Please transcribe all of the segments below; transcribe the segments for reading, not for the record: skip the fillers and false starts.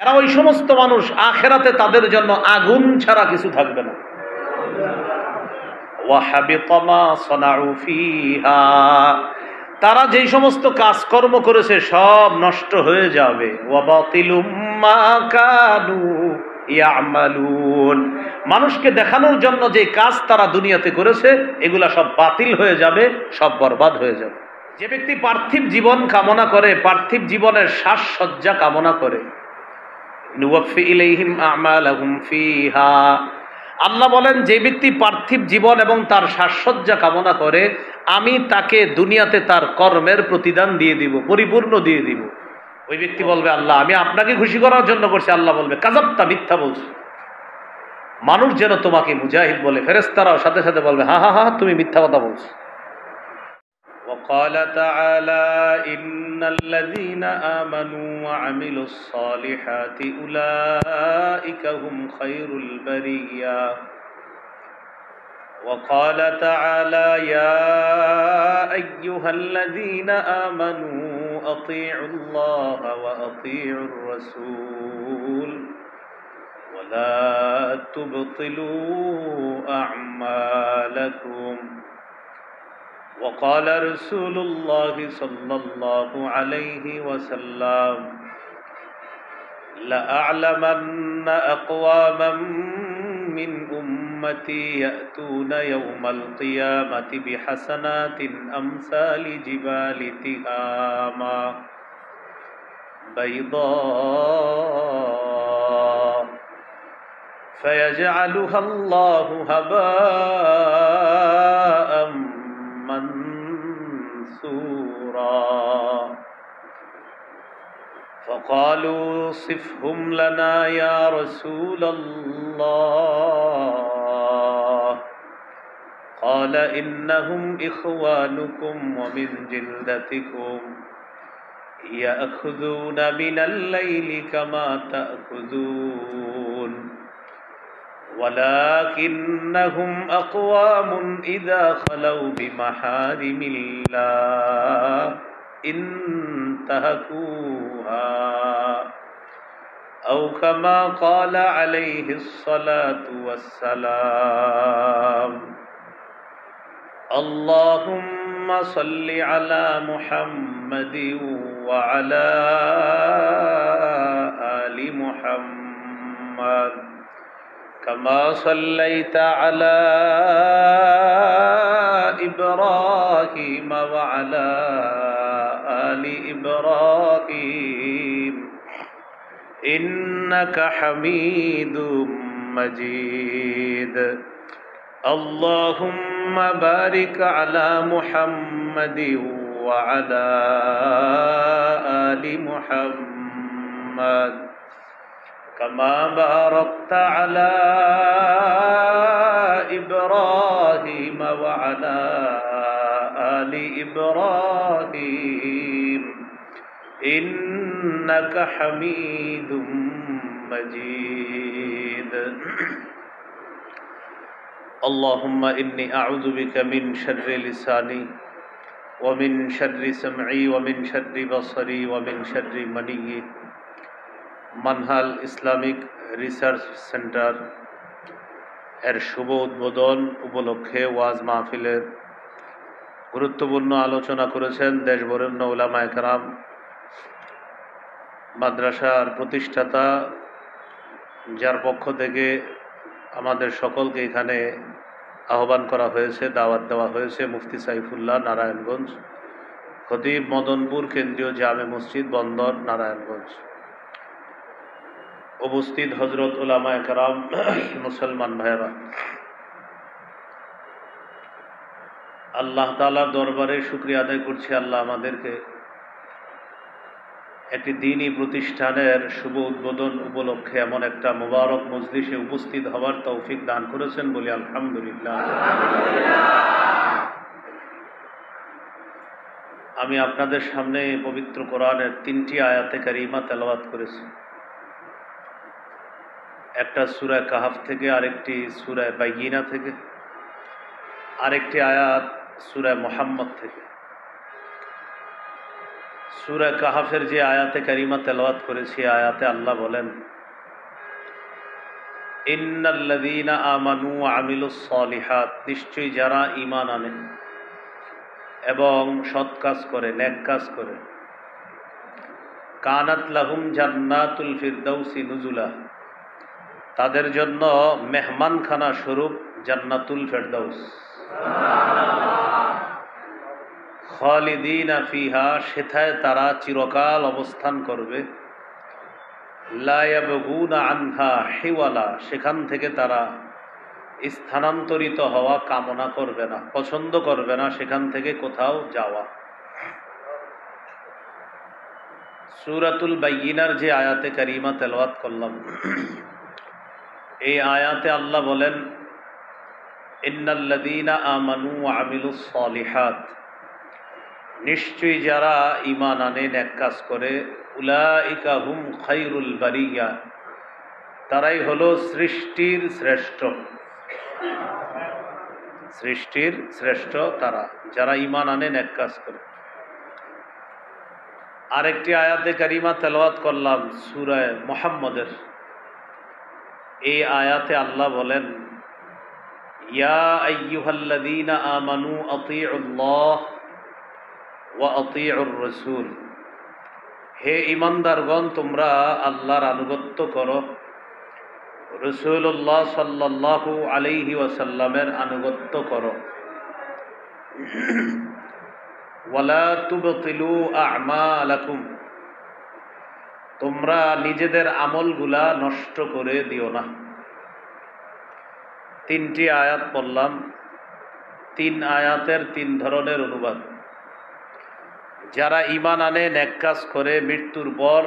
এরা ওই সমস্ত মানুষ আখেরাতে তাদের জন্য আগুন ছাড়া কিছু থাকবে না। ওয়াহাবিতা মা সানাউ ফিহা, তারা যেই সমস্ত কাজকর্ম করেছে সব নষ্ট হয়ে যাবে। ওয়া বাতিলুম মা কানু ইয়ামালুন, মানুষকে দেখানোর জন্য যে কাজ তারা দুনিয়াতে করেছে এগুলা সব বাতিল হয়ে যাবে, সব বরবাদ হয়ে যাবে। যে ব্যক্তি পার্থিব জীবন কামনা করে, পার্থিব জীবনের সাজসজ্জা কামনা করে, নুওয়াফি ইলাইহিম আমালাহুম ফিহা, আল্লাহ বলেন যে ব্যক্তি পার্থিব জীবন এবং তার সাজসজ্জা কামনা করে আমি তাকে দুনিয়াতে তার কর্মের প্রতিদান দিয়ে দিব, পরিপূর্ণ দিয়ে দিব। ওই ব্যক্তি বলবে আল্লাহ আমি আপনাকে খুশি করার জন্য করছি। আল্লাহ বলবে কাযাবতা, মিথ্যা বলছো। মানুষ যেন তোমাকে মুজাহিদ বলে, ফেরেশতারাও সাথে সাথে বলবে হা হা হা তুমি মিথ্যা কথা বলছো। وقال تعالى إن الذين آمنوا وعملوا الصالحات أولئك هم خير البرية وقال تعالى يا أيها الذين آمنوا أطيعوا الله وأطيعوا الرسول ولا تبطلوا أعمالكم وقال رسول الله صلى الله عليه وسلم لأعلمن أقواما من أمتي يأتون يوم القيامة بحسنات أمثال جبال تهامة بيضاء فيجعلها الله هباء منثورا فقالوا صفهم لنا يا رسول الله قال إنهم إخوانكم ومن جلدتكم يأخذون من الليل كما تأخذون ولكنهم أقوام إذا خلوا بمحارم الله انتهكوها أو كما قال عليه الصلاة والسلام اللهم صل على محمد وعلى آل محمد كما صليت على إبراهيم وعلى آل إبراهيم إنك حميد مجيد اللهم بارك على محمد وعلى آل محمد كما باركت على إبراهيم وعلى آل إبراهيم إنك حميد مجيد اللهم إني أعوذ بك من شر لساني ومن شر سمعي ومن شر بصري ومن شر مني মানহাল ইসলামিক রিসার্চ সেন্টার এর শুভ উদ্বোধন উপলক্ষে ওয়াজ মাহফিলের গুরুত্বপূর্ণ আলোচনা করেছেন দেশবরেণ্য উলামায়ে কেরাম, মাদ্রাসার প্রতিষ্ঠাতা, যার পক্ষ থেকে আমাদের সকলকে এখানে আহ্বান করা হয়েছে, দাওয়াত দেওয়া হয়েছে, মুফতি সাইফুল্লাহ, নারায়ণগঞ্জ, খতিব মদনপুর কেন্দ্রীয় জামে মসজিদ বন্দর, নারায়ণগঞ্জ। উপস্থিত হযরত উলামায়ে কেরাম, মুসলমান ভাইরা, আল্লাহ তাআলার দরবারে শুকরিয়া আদায় করছি আল্লাহ আমাদেরকে একটি দ্বীনী প্রতিষ্ঠানের শুভ উদ্বোধন উপলক্ষে এমন একটা মুবারক মজলিসে উপস্থিত হওয়ার তৌফিক দান করেছেন, বলি আলহামদুলিল্লাহ। আমি আপনাদের সামনে পবিত্র কোরআনের 3টি আয়াতে কারিমা তেলাওয়াত করেছি। একটা সূরা কাহাফ থেকে, আরেকটি সূরা বাইয়িনা থেকে, আরেকটি আয়াত সূরা মুহাম্মদ থেকে। সূরা কাহাফের যে আয়াতে কারিমা তেলাওয়াত করেছি, আয়াতে আল্লাহ বলেন, ইন্নাল্লাযীনা আমানু ওয়া আমিলুস সলিহাত, নিশ্চয়ই যারা ঈমান আনে এবং সৎ কাজ করে, নেক কাজ করে, কানাত লাহুম জান্নাতুল ফিরদাউসি নুজুলা, তাদের জন্য মেহমানখানা স্বরূপ জান্নাতুল ফিরদাউস, খালিদিনা ফিহা, সেথায় তারা চিরকাল অবস্থান করবে, লা ইয়াবগুনা আনহা হিওয়ালা, সেখান থেকে তারা স্থানান্তরিত হওয়া কামনা করবে না, পছন্দ করবে না সেখান থেকে কোথাও যাওয়া। সূরাতুল বাইয়িনার যে আয়াতে কারিমা তেলাওয়াত করলাম, এই আয়াতে আল্লাহ বলেন, ইন্নাল্লাযীনা আমানু ওয়া আমিলুস সলিহাত, নিশ্চয়ই যারা ঈমান আনে, নেক কাজ করে, উলাইকা হুম খায়রুল বারিয়া, তারাই হলো সৃষ্টির শ্রেষ্ঠ, সৃষ্টির শ্রেষ্ঠ তারা, যারা ঈমান আনে, নেক কাজ করে। আরেকটি আয়াতে কারিমা তেলাওয়াত করলাম সূরা মুহাম্মদের, এই আয়াতে আল্লাহ বলেন, ইয়া আইয়ুহাল্লাযীনা আমানু আতিউল্লাহ ওয়া আতিউর রাসূল, হে ঈমানদারগণ, তোমরা আল্লাহর আনুগত্য করো, রাসূলুল্লাহ সাল্লাল্লাহু আলাইহি ওয়াসাল্লামের আনুগত্য করো। ওয়ালা তুবতিলু আ'মালাকুম, তোমরা নিজেদের আমলগুলা নষ্ট করে দিও না। তিনটি আয়াত পড়লাম, তিন আয়াতের তিন ধরনের অনুবাদ। যারা ঈমান আনে, নেক কাজ করে, মৃত্যুর পর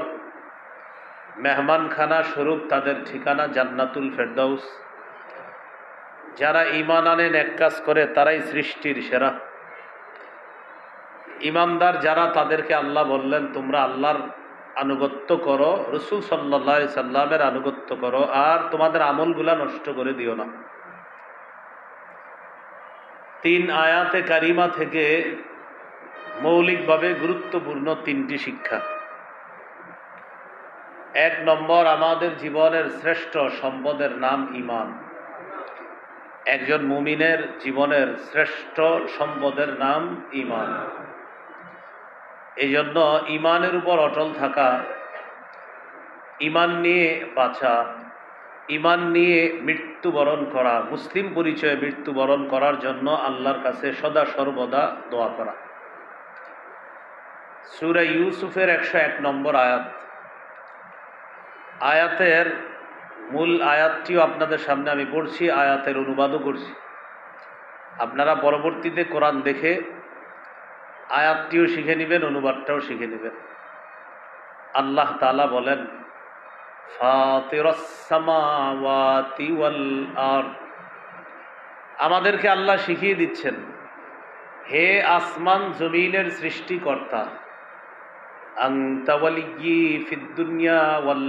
মেহমানখানা স্বরূপ তাদের ঠিকানা জান্নাতুল ফেরদাউস। যারা ঈমান আনে, নেক কাজ করে, তারাই সৃষ্টির সেরা। ঈমানদার যারা, তাদেরকে আল্লাহ বললেন, তোমরা আল্লাহর আনুগত্য করো, রাসূল সাল্লাল্লাহু আলাইহি সাল্লামের আনুগত্য করো, আর তোমাদের আমলগুলা নষ্ট করে দিও না। তিন আয়াতে কারিমা থেকে মৌলিকভাবে গুরুত্বপূর্ণ তিনটি শিক্ষা। এক নম্বর, আমাদের জীবনের শ্রেষ্ঠ সম্পদের নাম ঈমান। একজন মুমিনের জীবনের শ্রেষ্ঠ সম্পদের নাম ঈমান। এই জন্য ঈমানের উপর অটল থাকা, ঈমান নিয়ে বাঁচা, ঈমান নিয়ে মৃত্যুবরণ করা, মুসলিম পরিচয়ে মৃত্যুবরণ করার জন্য আল্লাহর কাছে সদা সর্বদা দোয়া করা। সূরা ইউসুফের 101 নম্বর আয়াত, আয়াতের মূল আয়াতটিও আপনাদের সামনে আমি পড়ছি, আয়াতের অনুবাদও করছি। আপনারা পরবর্তীতে কোরআন দেখে আয়াতটিও শিখে নেবেন, অনুবাদটাও শিখে নেবেন। আল্লাহ তাআলা বলেন, ফাতিরাস সামাওয়াতি ওয়াল আরদ, আমাদেরকে আল্লাহ শিখিয়ে দিচ্ছেন, হে আসমান জমিনের সৃষ্টিকর্তা, আনতা ওয়ালিয়্যি ফিদ দুনিয়া ওয়াল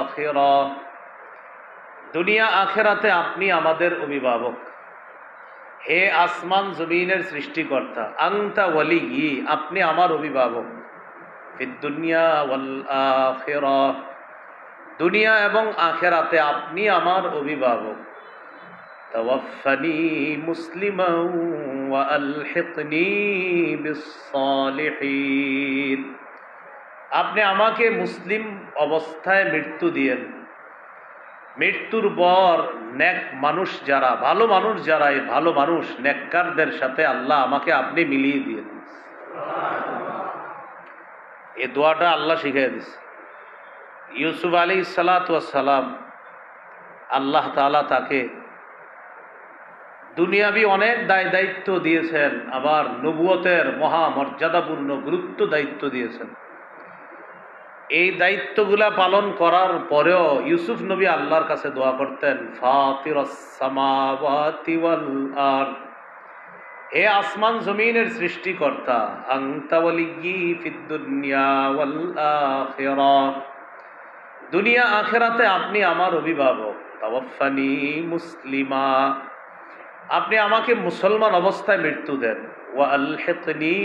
আখিরাহ, দুনিয়া আখিরাতে আপনি আমাদের অভিভাবক। হে আসমান জমিনের সৃষ্টিকর্তা, আনতা ওয়ালিয়্যি, আপনি আমার অভিভাবক, ফিদ দুনিয়া ওয়াল আখিরাহ, দুনিয়া এবং আখিরাতে আপনি আমার অভিভাবক। তাওয়াফফানি মুসলিমান ওয়া আলহিকনি বিস সালিহিন, আপনি আমাকে মুসলিম অবস্থায় মৃত্যু দিয়েন, মৃত্যুর পর নেক মানুষ যারা, ভালো মানুষ যারা, এই ভালো মানুষ নেককারদের সাথে আল্লাহ আমাকে আপনি মিলিয়ে দিয়েন। এই দোয়াটা আল্লাহ শিখিয়ে দিয়েছে। ইউসুফ আলাইহিস সালাতু ওয়াস সালাম, আল্লাহ তাআলা তাকে দুনিয়াবি অনেক দায়িত্ব দিয়েছেন, আবার নবুয়তের মহা মর্যাদাপূর্ণ গুরুত্ব দায়িত্ব দিয়েছেন। এই দায়িত্বগুলা পালন করার পরেও ইউসুফ নবী আল্লাহর কাছে দোয়া করতেন, ফাতিরাস সামাওয়াতি ওয়াল আরদ, হে আসমান জমিনের সৃষ্টিকর্তা, আনতা ওয়ালিয়্যি ফিদ দুনিয়া ওয়াল আখিরাহ, দুনিয়া আখিরাতে আপনি আমার অভিভাবক। তাওয়াফফানি মুসলিমা, আপনি আমাকে মুসলমান অবস্থায় মৃত্যু দেন। ওয়ালহিকনি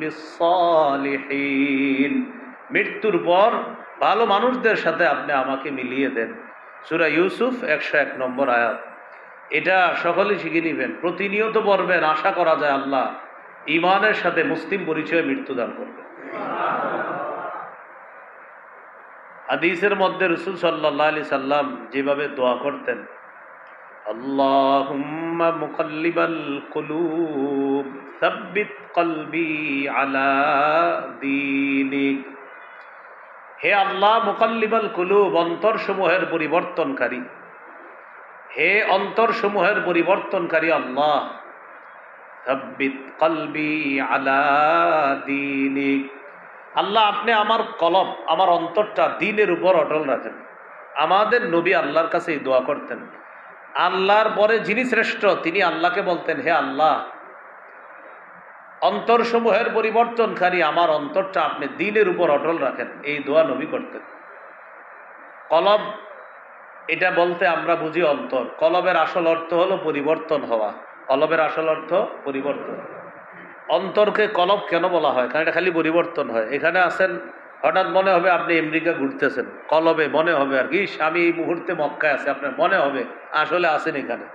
বিসসালিহিন। মৃত্যুর পর ভালো মানুষদের সাথে আপনি আমাকে মিলিয়ে দেন। সূরা ইউসুফ 101 নম্বর আয়াত। এটা সকলে শিখে নেবেন, প্রতিনিয়ত পড়বেন। আশা করা যায় আল্লাহ ঈমানের সাথে মুসলিম পরিচয়ে মৃত্যুদান করবেন। হাদিসের মধ্যে রাসূল সাল্লাল্লাহু আলাইহি সাল্লাম যেভাবে দোয়া করতেন, আল্লাহুম্মা মুকাল্লিবাল কুলুব সাব্বিত কলবি আলা দীনিক। হে আল্লাহ মুকাল্লিবাল কুলুব, অন্তরসমূহের পরিবর্তনকারী, হে অন্তরসমূহের পরিবর্তনকারী আল্লাহ, সাব্বিত কলবি আলা দীনিক। আল্লাহ আপনি আমার কলব, আমার অন্তরটা দ্বীনের উপর অটল রাখেন। আমাদের নবী আল্লাহর কাছে এই দোয়া করতেন। আল্লাহর পরে যিনি শ্রেষ্ঠ তিনি আল্লাহকে বলতেন, হে আল্লাহ অন্তরসমূহের পরিবর্তনকারী আমার অন্তরটা আপনি দ্বীনের উপর অটল রাখেন। এই দোয়া নবী করতেন। কলব এটা বলতে আমরা বুঝি অন্তর। কলবের আসল অর্থ হলো পরিবর্তন হওয়া। কলবের আসল অর্থ পরিবর্তন। অন্তরকে কলব কেন বলা হয়? কারণ এটা খালি পরিবর্তন হয়। এখানে আছেন, হঠাৎ মনে হবে আপনি আমেরিকা ঘুরতেছেন, কলবে মনে হবে আর কি আমি এই মুহূর্তে মক্কায় আছে, আপনার মনে হবে আসলে আছেন এখানে।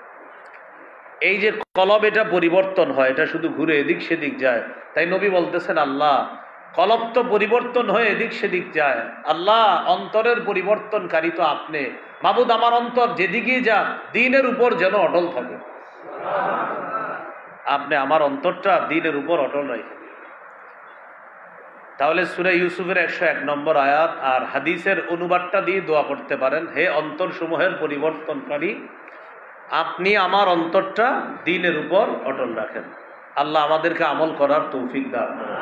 এই যে কলব, এটা পরিবর্তন হয়, এটা শুধু ঘুরে এদিক সেদিক যায়। তাই নবী বলতেছেন, আল্লাহ কলব তো পরিবর্তন হয়ে এদিক সেদিক যায়, আল্লাহ অন্তরের পরিবর্তনকারী তো আপনি। মাবুদ আমার অন্তর যেদিকেই যাক দ্বীনের উপর যেন অটল থাকে। আপনি আমার অন্তরটা দ্বীনের উপর অটল রাখেন। তাহলে সূরা ইউসুফের 101 নম্বর আয়াত আর হাদিসের অনুবাদটা দিয়ে দোয়া করতে পারেন, হে অন্তরসমূহের পরিবর্তনকারী আপনি আমার অন্তরটা দ্বীনের উপর অটল রাখেন। আল্লাহ আমাদেরকে আমল করার তৌফিক দান করেন।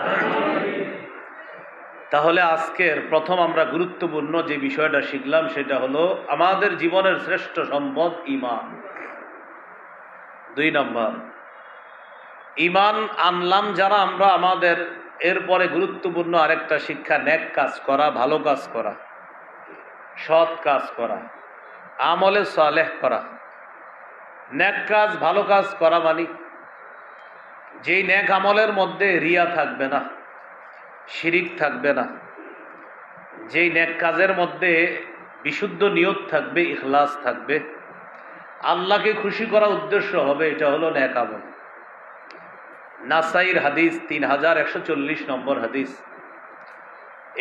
তাহলে আজকের প্রথম আমরা গুরুত্বপূর্ণ যে বিষয়টা শিখলাম সেটা হলো আমাদের জীবনের শ্রেষ্ঠ সম্পদ ঈমান। 2 নম্বর, ঈমান আনলাম যারা আমরা, আমাদের এরপরে গুরুত্বপূর্ণ আরেকটা শিক্ষা, নেক কাজ করা, ভালো কাজ করা, সৎ কাজ করা, আমলে সালেহ করা। নেক কাজ ভালো কাজ করা মানে যেই নেক আমলের মধ্যে রিয়া থাকবে না, শিরিক থাকবে না, যেই নেক কাজের মধ্যে বিশুদ্ধ নিয়ত থাকবে, ইখলাস থাকবে, আল্লাহকে খুশি করা উদ্দেশ্য হবে, এটা হলো নেক আমল। নাসাইর হাদিস 3140 নম্বর হাদিস।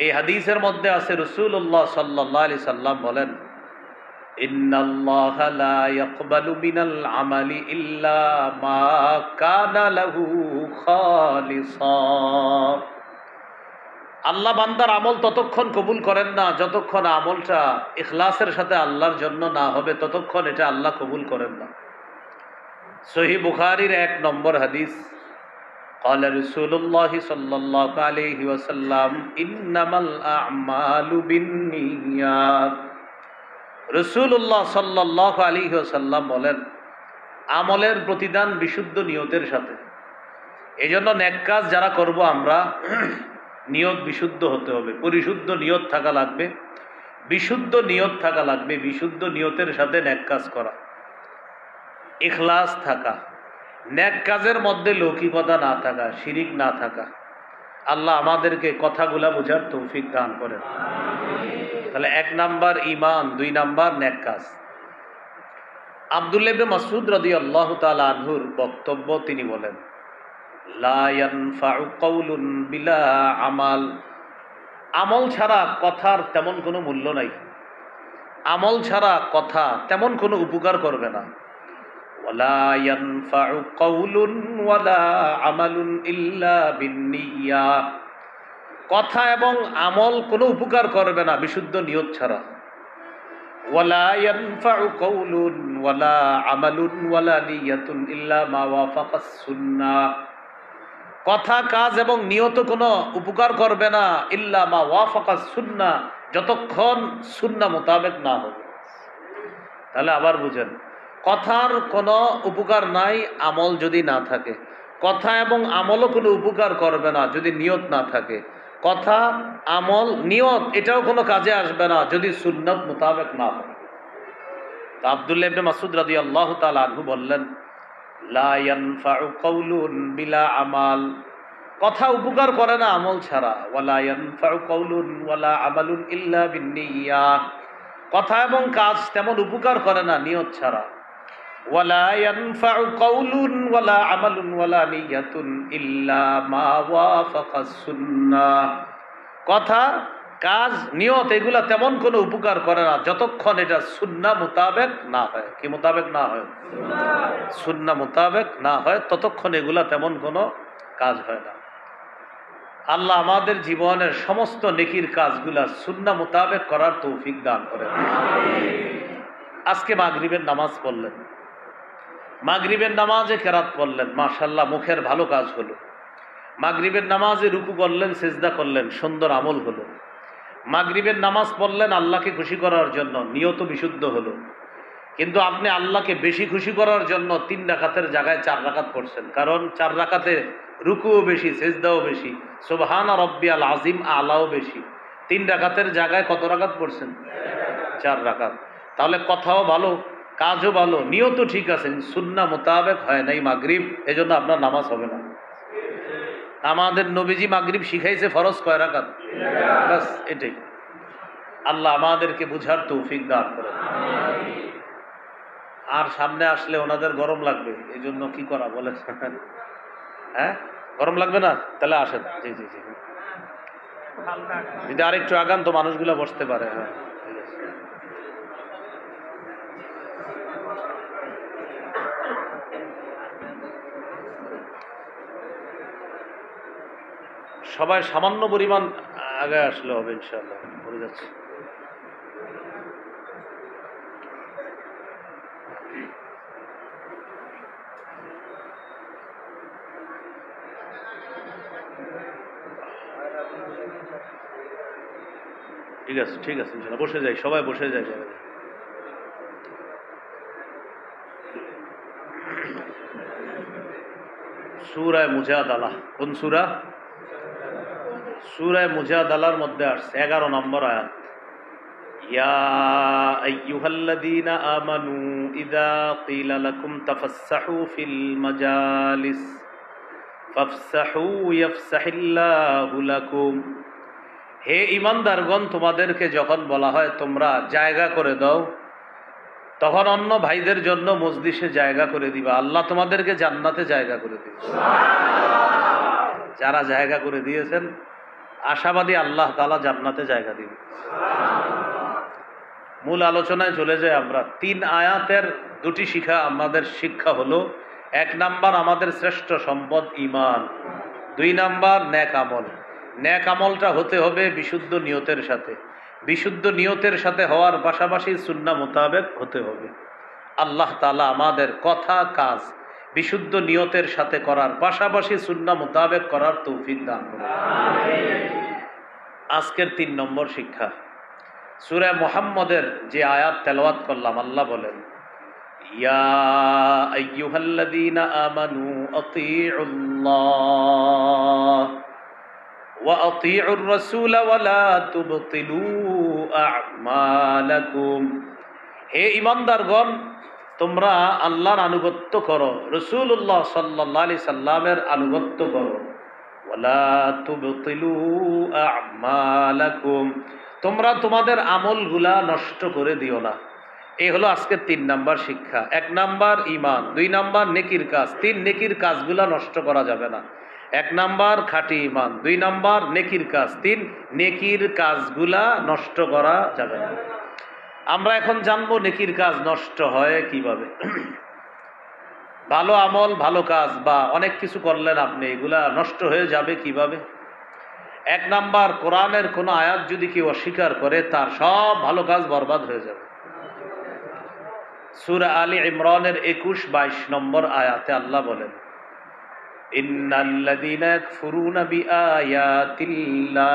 এই হাদিসের মধ্যে আছে রাসূলুল্লাহ সাল্লাল্লাহু আলাইহি সাল্লাম বলেন, ইন্নাল্লাহা লা ইয়াকবালু মিনাল আমালি ইল্লা মা কানা লাহু খালিসা। আল্লাহ বান্দার আমল ততক্ষণ কবুল করেন না যতক্ষণ আমলটা ইখলাসের সাথে আল্লাহর জন্য না হবে, ততক্ষণ এটা আল্লাহ কবুল করেন না। সহিহ বুখারীর 1 নম্বর হাদিস। قال رسول الله صلى الله عليه وسلم إنما الأعمال بالنيات। রাসূলুল্লাহ সাল্লাল্লাহু আলাইহি ওয়াসাল্লাম বলেন, আমলের প্রতিদান বিশুদ্ধ নিয়তের সাথে। এজন্য নেক কাজ যারা করব আমরা, নিয়ত বিশুদ্ধ হতে হবে, পরিশুদ্ধ নিয়ত থাকা লাগবে, বিশুদ্ধ নিয়ত থাকা লাগবে। বিশুদ্ধ নিয়তের সাথে নেক কাজ করা, ইখলাস থাকা, নেক কাজের মধ্যে লৌকিকতা না থাকা, শিরিক না থাকা। আল্লাহ আমাদেরকে কথাগুলা বোঝার তৌফিক দান করেন। তাহলে 1 নাম্বার ঈমান, 2 নাম্বার নেক কাজ। আব্দুল্লাহ ইবনে মাসউদ রাদিয়াল্লাহু তাআলা আনহুর বক্তব্য, তিনি বলেন, লা ইয়ানফাউ কাউলুন বিলা আমাল। আমল ছাড়া কথার তেমন কোনো মূল্য নাই। আমল ছাড়া কথা তেমন কোনো উপকার করবে না। ওয়ালা ইয়ানফাউ কাউলুন ওয়ালা আমালুন ইল্লা বিন্নিয়া। কথা এবং আমল কোনো উপকার করবে না বিশুদ্ধ নিয়ত ছাড়া। ওয়ালা ইয়ানফাউ কাউলুন ওয়ালা আমালুন ওয়ালা নিয়াতুন ইল্লা মা ওয়াফাকাস সুন্নাহ। কথা, কাজ এবং নিয়ত কোনো উপকার করবে না ইল্লা মা ওয়াফাকাস সুন্নাহ, যতক্ষণ সুন্নাহ মোতাবেক না হবে। তাহলে আবার বুঝেন, কথার কোনো উপকার নাই আমল যদি না থাকে। কথা এবং আমলও কোনো উপকার করবে না যদি নিয়ত না থাকে। কথা, আমল, নিয়ত এটাও কোনো কাজে আসবে না যদি সুন্নাত মোতাবেক না হয়। তো আব্দুল্লাহ ইবনে মাসউদ রাদিয়াল্লাহু তাআলা আনহু বললেন, লা ইয়ানফাউ কাউলুন বিলা আমাল, কথা উপকার করে না আমল ছাড়া। ওয়ালা ইয়ানফাউ কাউলুন ওয়ালা আমালুন ইল্লা বিন্নিয়াহ, কথা এবং কাজ তেমন উপকার করে না নিয়ত ছাড়া। ওয়ালা ইয়ানফাউ কাউলুন ওয়ালা আমালুন ওয়ালা নিয়াতুন ইল্লা মা ওয়াফাকাস সুন্নাহ, কথা কাজ নিয়ত এগুলা তেমন কোনো উপকার করে না যতক্ষণ এটা সুন্নাহ মোতাবেক না হয়। কি মোতাবেক না হয়? সুন্নাহ মোতাবেক না হয় ততক্ষণ এগুলা তেমন কোনো কাজ হয় না। আল্লাহ আমাদের জীবনের সমস্ত নেকির কাজগুলা সুন্নাহ মোতাবেক করার তৌফিক দান করেন। আজকে মাগরিবের নামাজ পড়লেন, মাগরিবের নামাজে কেরাত পড়লেন, মাশাআল্লাহ মুখের ভালো কাজ হলো। মাগরিবের নামাজে রুকু করলেন, সিজদা করলেন, সুন্দর আমল হলো। মাগরিবের নামাজ পড়লেন আল্লাহকে খুশি করার জন্য, নিয়ত বিশুদ্ধ হলো। কিন্তু আপনি আল্লাহকে বেশি খুশি করার জন্য 3 রাকাতের জায়গায় 4 রাকাত পড়ছেন, কারণ 4 রাকাতে রুকুও বেশি, সিজদাও বেশি, সুবহানা রাব্বিয়াল আযীম আলাও বেশি। 3 রাকাতের জায়গায় কত রাকাত পড়ছেন? 4 রাকাত। তাহলে কথাও ভালো, কাজও ভালো, নিয়তও ঠিক আছে, সুন্নাহ মোতাবেক হয় নাই মাগরিব, এজন্য আপনার নামাজ হবে না। আমাদের নবীজি মাগরিব শিখাইছে ফরজ কয় রাকাত? বাস এটাই। আল্লাহ আমাদেরকে বুঝার তৌফিক দান করেন। আর সামনে আসলে ওনাদের গরম লাগবে, এই জন্য কি করা বলে? হ্যাঁ, গরম লাগবে না? তাহলে আসেন। জি জি জি, যদি আরেকটু আগান তো মানুষগুলো বসতে পারে। হ্যাঁ, ঠিক আছে। সবাই সামান্য পরিমাণ আগে আসলে হবে ইনশাআল্লাহ, বলে যাচ্ছে। ঠিক আছে ঠিক আছে, ইনশাআল্লাহ বসে যাই, সবাই বসে যাই। সূরা মুজাদালা, কোন সূরা? সূরা মুজাদালার মধ্যে আসছে 11 নম্বর আয়াত। ইয়া আইয়ুহাল্লাযীনা আমানু ইযা ক্বিলা লাকুম তাফাসসাহু ফিল মাজালিস ফাফসাহু ইয়াফসাহিল্লাহু লাকুম, হে ঈমানদারগণ, তোমাদেরকে যখন বলা হয় তোমরা জায়গা করে দাও, তখন অন্য ভাইদের জন্য মজলিসে জায়গা করে দিবা, আল্লাহ তোমাদেরকে জান্নাতে জায়গা করে দিবে। যারা জায়গা করে দিয়েছেন আশাবাদী আল্লাহ তাআলা জান্নাতে জায়গা দিবে। মূল আলোচনায় চলে যাই আমরা। 3 আয়াতের 2টি আমাদের শিক্ষা হলো, 1 নাম্বার আমাদের শ্রেষ্ঠ সম্পদ ঈমান, 2 নাম্বার নেক আমল। নেক আমলটা হতে হবে বিশুদ্ধ নিয়তের সাথে, বিশুদ্ধ নিয়তের সাথে হওয়ার পাশাপাশি সুন্নাহ মোতাবেক হতে হবে। আল্লাহ তাআলা আমাদের কথা কাজ বিশুদ্ধ নিয়তের সাথে করার পাশাপাশি সুন্নাহ মোতাবেক করার তৌফিক দান করুন। আজকের 3 নম্বর শিক্ষা, সূরা মুহাম্মদের যে আয়াত তেলাওয়াত করলাম, আল্লাহ বলেন, ইয়া আইয়ুহাল্লাযীনা আমানু আতিউল্লাহ ওয়া আতিউর রাসূলা ওয়া লা তুবতিলু আ'মালাকুম, হে ঈমানদারগণ, তোমরা আল্লাহর আনুগত্য করো, রাসূলুল্লাহ সাল্লাল্লাহু আলাইহি সাল্লামের আনুগত্য করো। ওয়া লা তুবতিলু আ'মালাকুম, তোমরা তোমাদের আমলগুলা নষ্ট করে দিও না। এই হলো আজকের 3 নাম্বার শিক্ষা। 1 নাম্বার ঈমান, 2 নাম্বার নেকির কাজ, 3 নেকির কাজগুলা নষ্ট করা যাবে না। 1 নাম্বার খাঁটি ঈমান, 2 নাম্বার নেকির কাজ, 3 নেকির কাজগুলা নষ্ট করা যাবে না। আমরা এখন জানবো নেকির কাজ নষ্ট হয় কিভাবে। ভালো আমল, ভালো কাজ বা অনেক কিছু করলেন আপনি, এগুলা নষ্ট হয়ে যাবে কিভাবে? 1 নাম্বার, কোরআনের কোন আয়াত যদি কেউ অস্বীকার করে তার সব ভালো কাজ বরবাদ হয়ে যাবে। সূরা আলী ইমরানের 21-22 নম্বর আয়াতে আল্লাহ বলেন, ইন্নাল্লাযীনা ইয়াকফুরুনা বিআয়াতিল্লাহ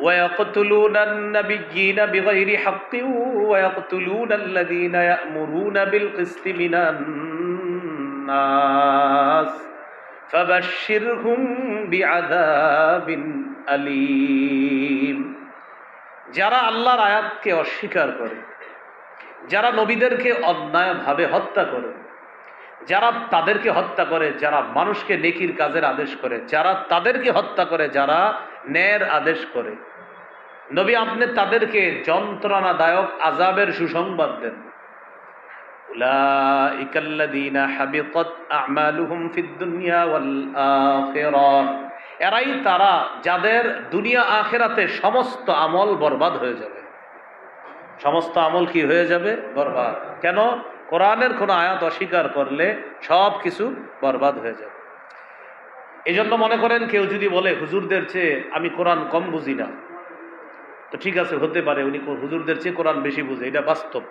ওয়া ইয়াকতুলুনান নাবিয়্যিনা বিগাইরি হাক্কিন ওয়া ইয়াকতুলুনাল্লাযীনা ইয়া'মুরুনা বিল কিসতি মিনান নাস ফাবাশশিরহুম বিআযাবিন আলীম। যারা আল্লাহর আয়াতকে অস্বীকার করে, যারা নবীদেরকে অন্যায়ভাবে হত্যা করে, যারা তাদেরকে হত্যা করে, যারা মানুষকে নেকির কাজের আদেশ করে, যারা তাদেরকে হত্যা করে, যারা ন্যায়ের আদেশ করে, নবী আপনি তাদেরকে যন্ত্রণাদায়ক আযাবের সুসংবাদ দেন। উলাইকাল্লাযীনা হাবিতাত আ'মালুহুম ফিদ দুনিয়া ওয়াল আখিরাহ, এরাই তারা যাদের দুনিয়া আখিরাতে সমস্ত আমল বরবাদ হয়ে যাবে। সমস্ত আমল কি হয়ে যাবে? বরবাদ। কেন? কোরআনের কোন আয়াত অস্বীকার করলে সব কিছু বরবাদ হয়ে যাবে। এই জন্য মনে করেন কেউ যদি বলে হুজুরদের চেয়ে আমি কোরআন কম বুঝি না, তো ঠিক আছে, হতে পারে উনি হুজুরদের চেয়ে কোরআন বেশি বুঝে, এটা বাস্তব।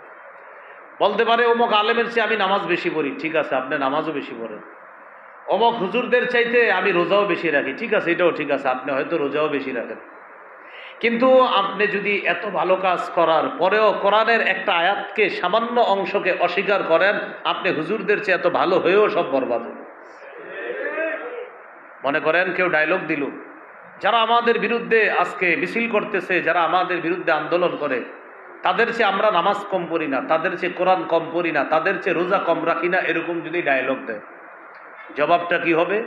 বলতে পারে অমুক আলেমের চেয়ে আমি নামাজ বেশি পড়ি, ঠিক আছে, আপনি নামাজও বেশি পড়েন। অমুক হুজুরদের চাইতে আমি রোজাও বেশি রাখি, ঠিক আছে, এটাও ঠিক আছে, আপনি হয়তো রোজাও বেশি রাখেন। কিন্তু আপনি যদি এত ভালো কাজ করার পরেও কোরআনের একটা আয়াতকে, সামান্য অংশকে অস্বীকার করেন, আপনি হুজুরদের চেয়ে এত ভালো হয়েও সব বরবাদ। মনে করেন কেউ ডায়লগ দিল, যারা আমাদের বিরুদ্ধে আজকে মিছিল করতেছে, যারা আমাদের বিরুদ্ধে আন্দোলন করে, তাদের চেয়ে আমরা নামাজ কম পড়ি না, তাদের চেয়ে কোরআন কম পড়ি না, তাদের চেয়ে রোজা কম রাখি না, এরকম যদি ডায়লগ দেয়, জবাবটা কি হবে?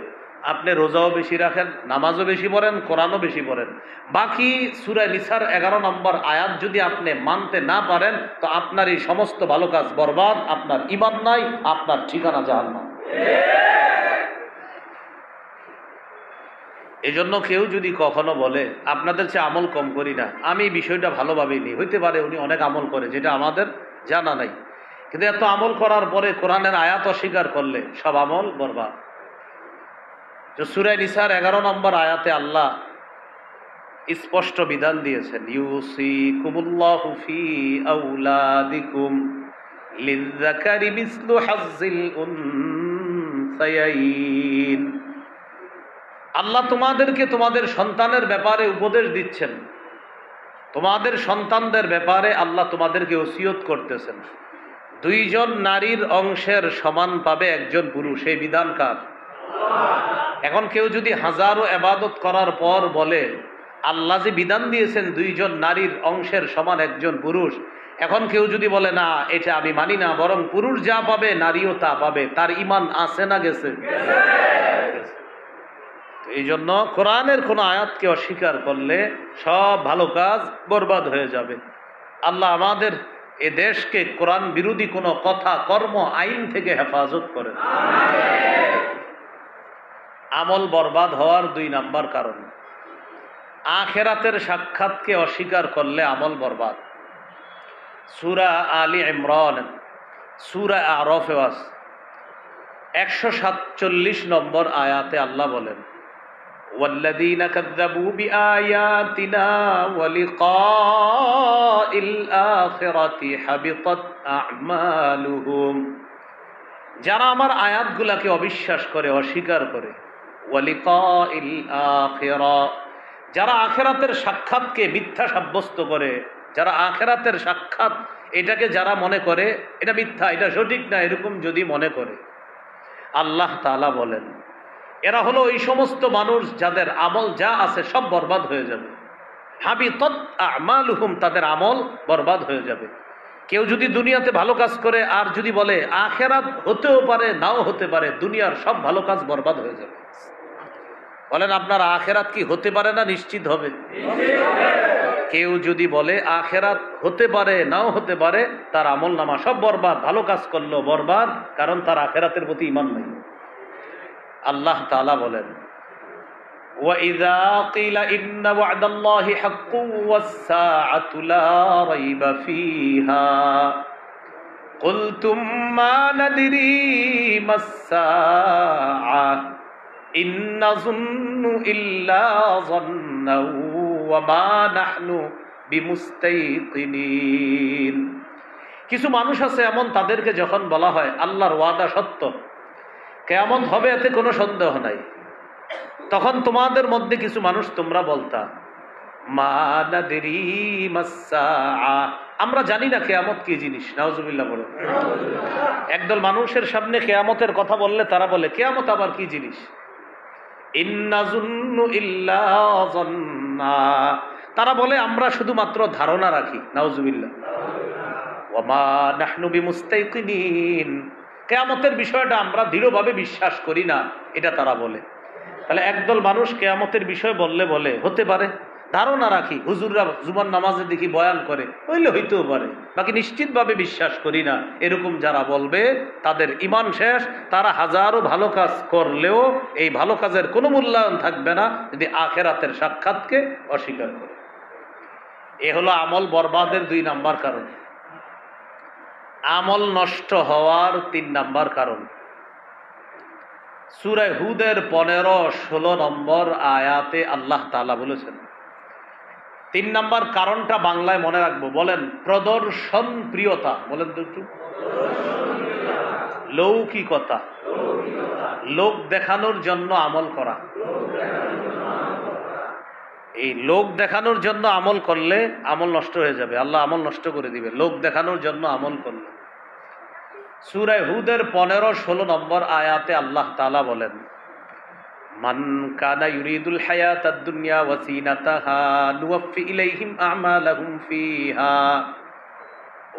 আপনি রোজাও বেশি রাখেন, নামাজও বেশি পড়েন, কোরআনও বেশি পড়েন, বাকি সূরা নিসার 11 নম্বর আয়াত যদি আপনি মানতে না পারেন, তো আপনার এই সমস্ত ভালো কাজ বরবাদ, আপনার ঈমান নাই, আপনার ঠিকানা জাহান্নাম। এজন্য কেউ যদি কখনো বলে আপনাদের চেয়ে আমল কম করি না, আমি বিষয়টা ভালোভাবেই নিই, হইতে পারে উনি অনেক আমল করে যেটা আমাদের জানা নাই, কিন্তু এত আমল করার পরে কোরআনের আয়াত অস্বীকার করলে সব আমল বরবাদ। সূরা নিসার 11 নম্বর আয়াতে আল্লাহ স্পষ্ট বিধান দিয়েছেন, ইউসিকুমুল্লাহু ফি আওলাদিকুম লিযযাকারি মিসলু হাজ্জিল উনসায়াইন। আল্লাহ তোমাদেরকে তোমাদের সন্তানের ব্যাপারে উপদেশ দিচ্ছেন, তোমাদের সন্তানদের ব্যাপারে আল্লাহ তোমাদেরকে ওসিয়ত করতেছেন, দুইজন নারীর অংশের সমান পাবে একজন পুরুষ। এই বিধান কার? এখন কেউ যদি হাজারো ইবাদত করার পর বলে আল্লাহ যে বিধান দিয়েছেন দুইজন নারীর অংশের সমান একজন পুরুষ, এখন কেউ যদি বলে না এটা আমি মানি না, বরং পুরুষ যা পাবে নারীও তা পাবে, তার ঈমান আছে না গেছে? এই জন্য কোরআনের কোন আয়াতকে অস্বীকার করলে সব ভালো কাজ বরবাদ হয়ে যাবে। আল্লাহ আমাদের এ দেশকে কোরআন বিরোধী কোনো কথা, কর্ম, আইন থেকে হেফাজত করেন। আমল বরবাদ হওয়ার 2 নাম্বার কারণ, আখিরাতের সাক্ষাৎকে অস্বীকার করলে আমল বরবাদ। সূরা আলী ইমরান, সূরা আরাফে 147 নম্বর আয়াতে আল্লাহ বলেন, والذين كذبوا بآياتنا ولقاء الآخرة حبطت أعمالهم। যারা আমার আয়াতগুলোকে অবিশ্বাস করে, অস্বীকার করে, ওয়ালিকাইল আখিরা, যারা আখিরাতের সাক্ষাৎকে মিথ্যা সাব্যস্ত করে, যারা আখিরাতের সাক্ষাৎ এটাকে যারা মনে করে এটা মিথ্যা, এটা সঠিক না, এরকম যদি মনে করে, আল্লাহ তাআলা বলেন এরা হলো ওই সমস্ত মানুষ যাদের আমল যা আছে সব বরবাদ হয়ে যাবে। হাবিতাত আমালুহুম, তাদের আমল বরবাদ হয়ে যাবে। কেউ যদি দুনিয়াতে ভালো কাজ করে আর যদি বলে আখিরাত হতেও পারে নাও হতে পারে, দুনিয়ার সব ভালো কাজ বরবাদ হয়ে যাবে। বলেন আপনার আখিরাত কি হতে পারে না নিশ্চিত হবে? কেউ যদি বলে আখিরাত হতে পারে নাও হতে পারে, তার আমল নামা সব বরবাদ, ভালো কাজ করলো বরবাদ, কারণ তার আখিরাতের প্রতি ঈমান নেই। আল্লাহ তাআলা বলেন, وَإِذَا قِيلَ إِنَّ وَعْدَ اللَّهِ حَقٌّ وَالسَّاعَةُ لَا رَيْبَ فِيهَا قُلْتُمْ مَا نَدْرِي مَا السَّاعَةُ إِن نَّظُنُّ إِلَّا ظَنًّا وَمَا نَحْنُ بِمُسْتَيْقِنِينَ। কিছু মানুষ আছে এমন, তাদেরকে যখন বলা হয় আল্লাহর ওয়াদা সত্য, কিয়ামত হবে, এতে কোনো সন্দেহ নাই, তখন তোমাদের মধ্যে কিছু মানুষ তোমরা বলতা মা নাদরি মাসসাআ, আমরা জানি না কিয়ামত কি জিনিস। নাউজুবিল্লাহ বলে। একদল মানুষের সামনে কিয়ামতের কথা বললে তারা বলে কিয়ামত আবার কি জিনিস? ইন্নাজুন্নু ইল্লা যান্না, তারা বলে আমরা শুধুমাত্র ধারণা রাখি। নাউজুবিল্লাহ। ওমা নাহনু বিমুস্তাইকিনিন, কিয়ামতের বিষয়টা আমরা দৃঢ়ভাবে বিশ্বাস করি না, এটা তারা বলে। তাহলে একদল মানুষ কিয়ামতের বিষয় বললে হতে পারে, ধারণা রাখি, হুজুররা জুমার নামাজে দেখি বয়ান করে, হইতেও পারে, বাকি নিশ্চিতভাবে বিশ্বাস করি না, এরকম যারা বলবে তাদের ঈমান শেষ। তারা হাজারো ভালো কাজ করলেও এই ভালো কাজের কোনো মূল্যায়ন থাকবে না যদি আখেরাতের সাক্ষাৎকে অস্বীকার করে। এ হলো আমল বরবাদের 2 নাম্বার কারণ। আমল নষ্ট হওয়ার 3 নাম্বার কারণ। সূরা হুদের 15-16 নম্বর আয়াতে আল্লাহ তাআলা বলেছেন, 3 নাম্বার কারণটা বাংলায় মনে রাখবো, বলেন প্রদর্শন প্রিয়তা। বলেন তো একটু। লৌকিকতা, লোক দেখানোর জন্য আমল করা। এই লোক দেখানোর জন্য আমল করলে আমল নষ্ট হয়ে যাবে, আল্লাহ আমল নষ্ট করে দিবে লোক দেখানোর জন্য আমল করলে। সূরা হুদের 15-16 নম্বর আয়াতে আল্লাহ তাআলা বলেন, মান কানা ইউরিদুল হায়াতাদ দুনিয়া ওয়া যিনাতাহা নুওয়াফি ইলাইহিম আমালাহুম ফিহা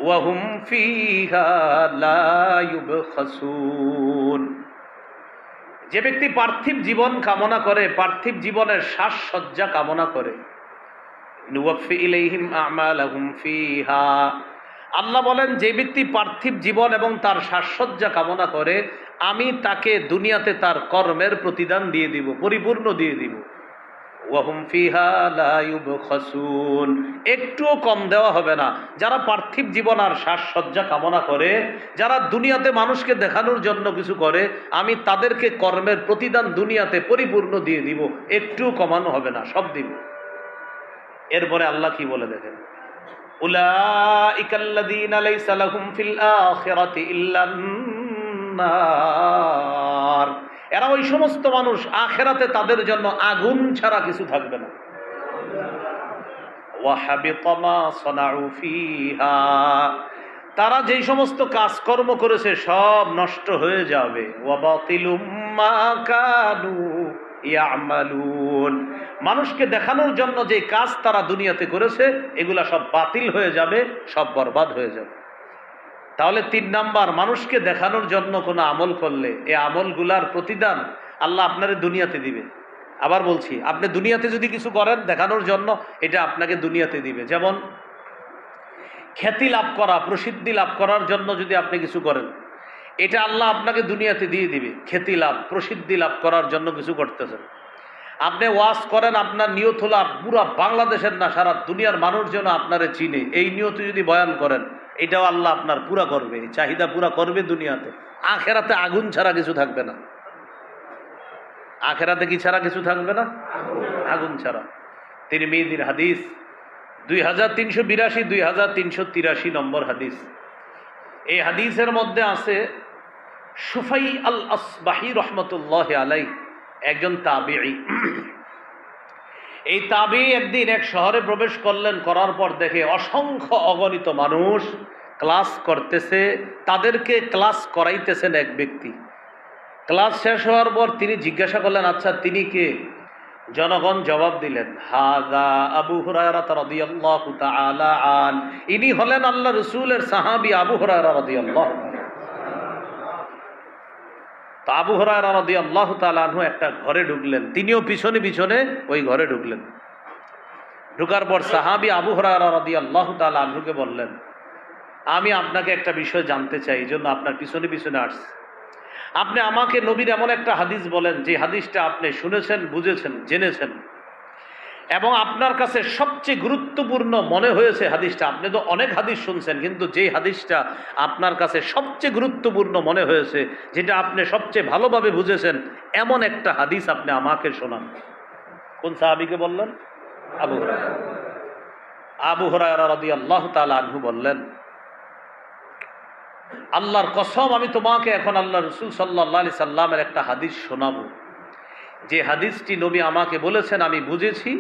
ওয়া হুম ফিহা লা ইউবখাসুন। যে ব্যক্তি পার্থিব জীবন কামনা করে, পার্থিব জীবনের সাজসজ্জা কামনা করে, নুওয়াফি ইলাইহিম আমালাহুম ফিহা, আল্লাহ বলেন যে ব্যক্তি পার্থিব জীবন এবং তার সাজসজ্জা কামনা করে, আমি তাকে দুনিয়াতে তার কর্মের প্রতিদান দিয়ে দিব, পরিপূর্ণ দিয়ে দিব। ওয়া হুম ফিহা লা ইউবখাসুন, একটুও কম দেওয়া হবে না। যারা পার্থিব জীবন আর সাজসজ্জা কামনা করে, যারা দুনিয়াতে মানুষকে দেখানোর জন্য কিছু করে, আমি তাদেরকে কর্মের প্রতিদান দুনিয়াতে পরিপূর্ণ দিয়ে দিব, একটুও কমানো হবে না, সব দিব। এরপরে আল্লাহ কি বলে দেখেন, উলাইকাল্লাযীনা লাইসা লাহুম ফিল আখিরাতি ইল্লান নার, এরা ওই সমস্ত মানুষ আখিরাতে তাদের জন্য আগুন ছাড়া কিছু থাকবে না। ওয়া হাবিতা মা সানাউ ফিহা, তারা যেই সমস্ত কাজকর্ম করেছে সব নষ্ট হয়ে যাবে। ওয়া বাতিলুম মা কানু ইয়ামালুন, মানুষকে দেখানোর জন্য যে কাজ তারা দুনিয়াতে করেছে এগুলা সব বাতিল হয়ে যাবে, সব বরবাদ হয়ে যাবে। তাহলে 3 নাম্বার, মানুষকে দেখানোর জন্য কোনো আমল করলে এই আমলগুলার প্রতিদান আল্লাহ আপনারে দুনিয়াতে দিবে। আবার বলছি, আপনি দুনিয়াতে যদি কিছু করেন দেখানোর জন্য, এটা আপনাকে দুনিয়াতে দিবে। যেমন খ্যাতি লাভ করা, প্রসিদ্ধি লাভ করার জন্য যদি আপনি কিছু করেন, এটা আল্লাহ আপনাকে দুনিয়াতে দিয়ে দিবে। খ্যাতি লাভ, প্রসিদ্ধি লাভ করার জন্য কিছু করতেছেন, আপনি ওয়াজ করেন, আপনার নিয়ত হলো পুরা বাংলাদেশের না সারা দুনিয়ার মানুষ যেন আপনারে চিনে, এই নিয়তে যদি বয়ান করেন, এটাও আল্লাহ আপনার পুরা করবে, চাহিদা পুরা করবে দুনিয়াতে। আখেরাতে আগুন ছাড়া কিছু থাকবে না। আখেরাতে কি ছাড়া কিছু থাকবে না? আগুন ছাড়া। তিরমিজির হাদিস 2382, 2383 নম্বর হাদিস। এই হাদিসের মধ্যে আছে সুফাই আল আসবাহি রহমতুল্লাহ আলাইহি, একজন তাবিঈ। এই তাবিঈ একদিন এক শহরে প্রবেশ করলেন, করার পর দেখে অসংখ্য অগণিত মানুষ ক্লাস করতেছে, তাদেরকে ক্লাস করাইতেছেন এক ব্যক্তি। ক্লাস শেষ হওয়ার পর তিনি জিজ্ঞাসা করলেন, আচ্ছা তিনি কে? জনগণ জবাব দিলেন, হাযা আবু হুরায়রা রাদিয়াল্লাহু তাআলা আন, ইনি হলেন আল্লাহ রাসূলের সাহাবী আবু হুরায়রা রাদিয়াল্লাহু তাআলা। তো আবু হুরায়রা রাদিয়াল্লাহু তাআলা আনহু একটা ঘরে ঢুকলেন, তিনিও পিছনে পিছনে ওই ঘরে ঢুকলেন। ঢুকার পর সাহাবী আবু হুরায়রা রাদিয়াল্লাহু তাআলা আনহুকে বললেন, আমি আপনাকে একটা বিষয় জানতে চাই, এই জন্য আপনার পিছনে পিছনে আসছি। আপনি আমাকে নবীর এমন একটা হাদিস বলেন যে হাদিসটা আপনি শুনেছেন, বুঝেছেন, জেনেছেন, এবং আপনার কাছে সবচেয়ে গুরুত্বপূর্ণ মনে হয়েছে হাদিসটা। আপনি তো অনেক হাদিস শুনছেন, কিন্তু যেই হাদিসটা আপনার কাছে সবচেয়ে গুরুত্বপূর্ণ মনে হয়েছে, যেটা আপনি সবচেয়ে ভালোভাবে বুঝেছেন, এমন একটা হাদিস আপনি আমাকে শোনান। কোন সাহাবীকে বললেন? আবু হুরায়রা রাদিয়াল্লাহু তাআলা আনহু বললেন, আল্লাহর কসম, আমি তোমাকে এখন আল্লাহ রাসূল সাল্লাল্লাহু আলাইহি সাল্লামের একটা হাদিস শোনাবো, যে হাদিসটি নবী আমাকে বলেছেন, আমি বুঝেছি,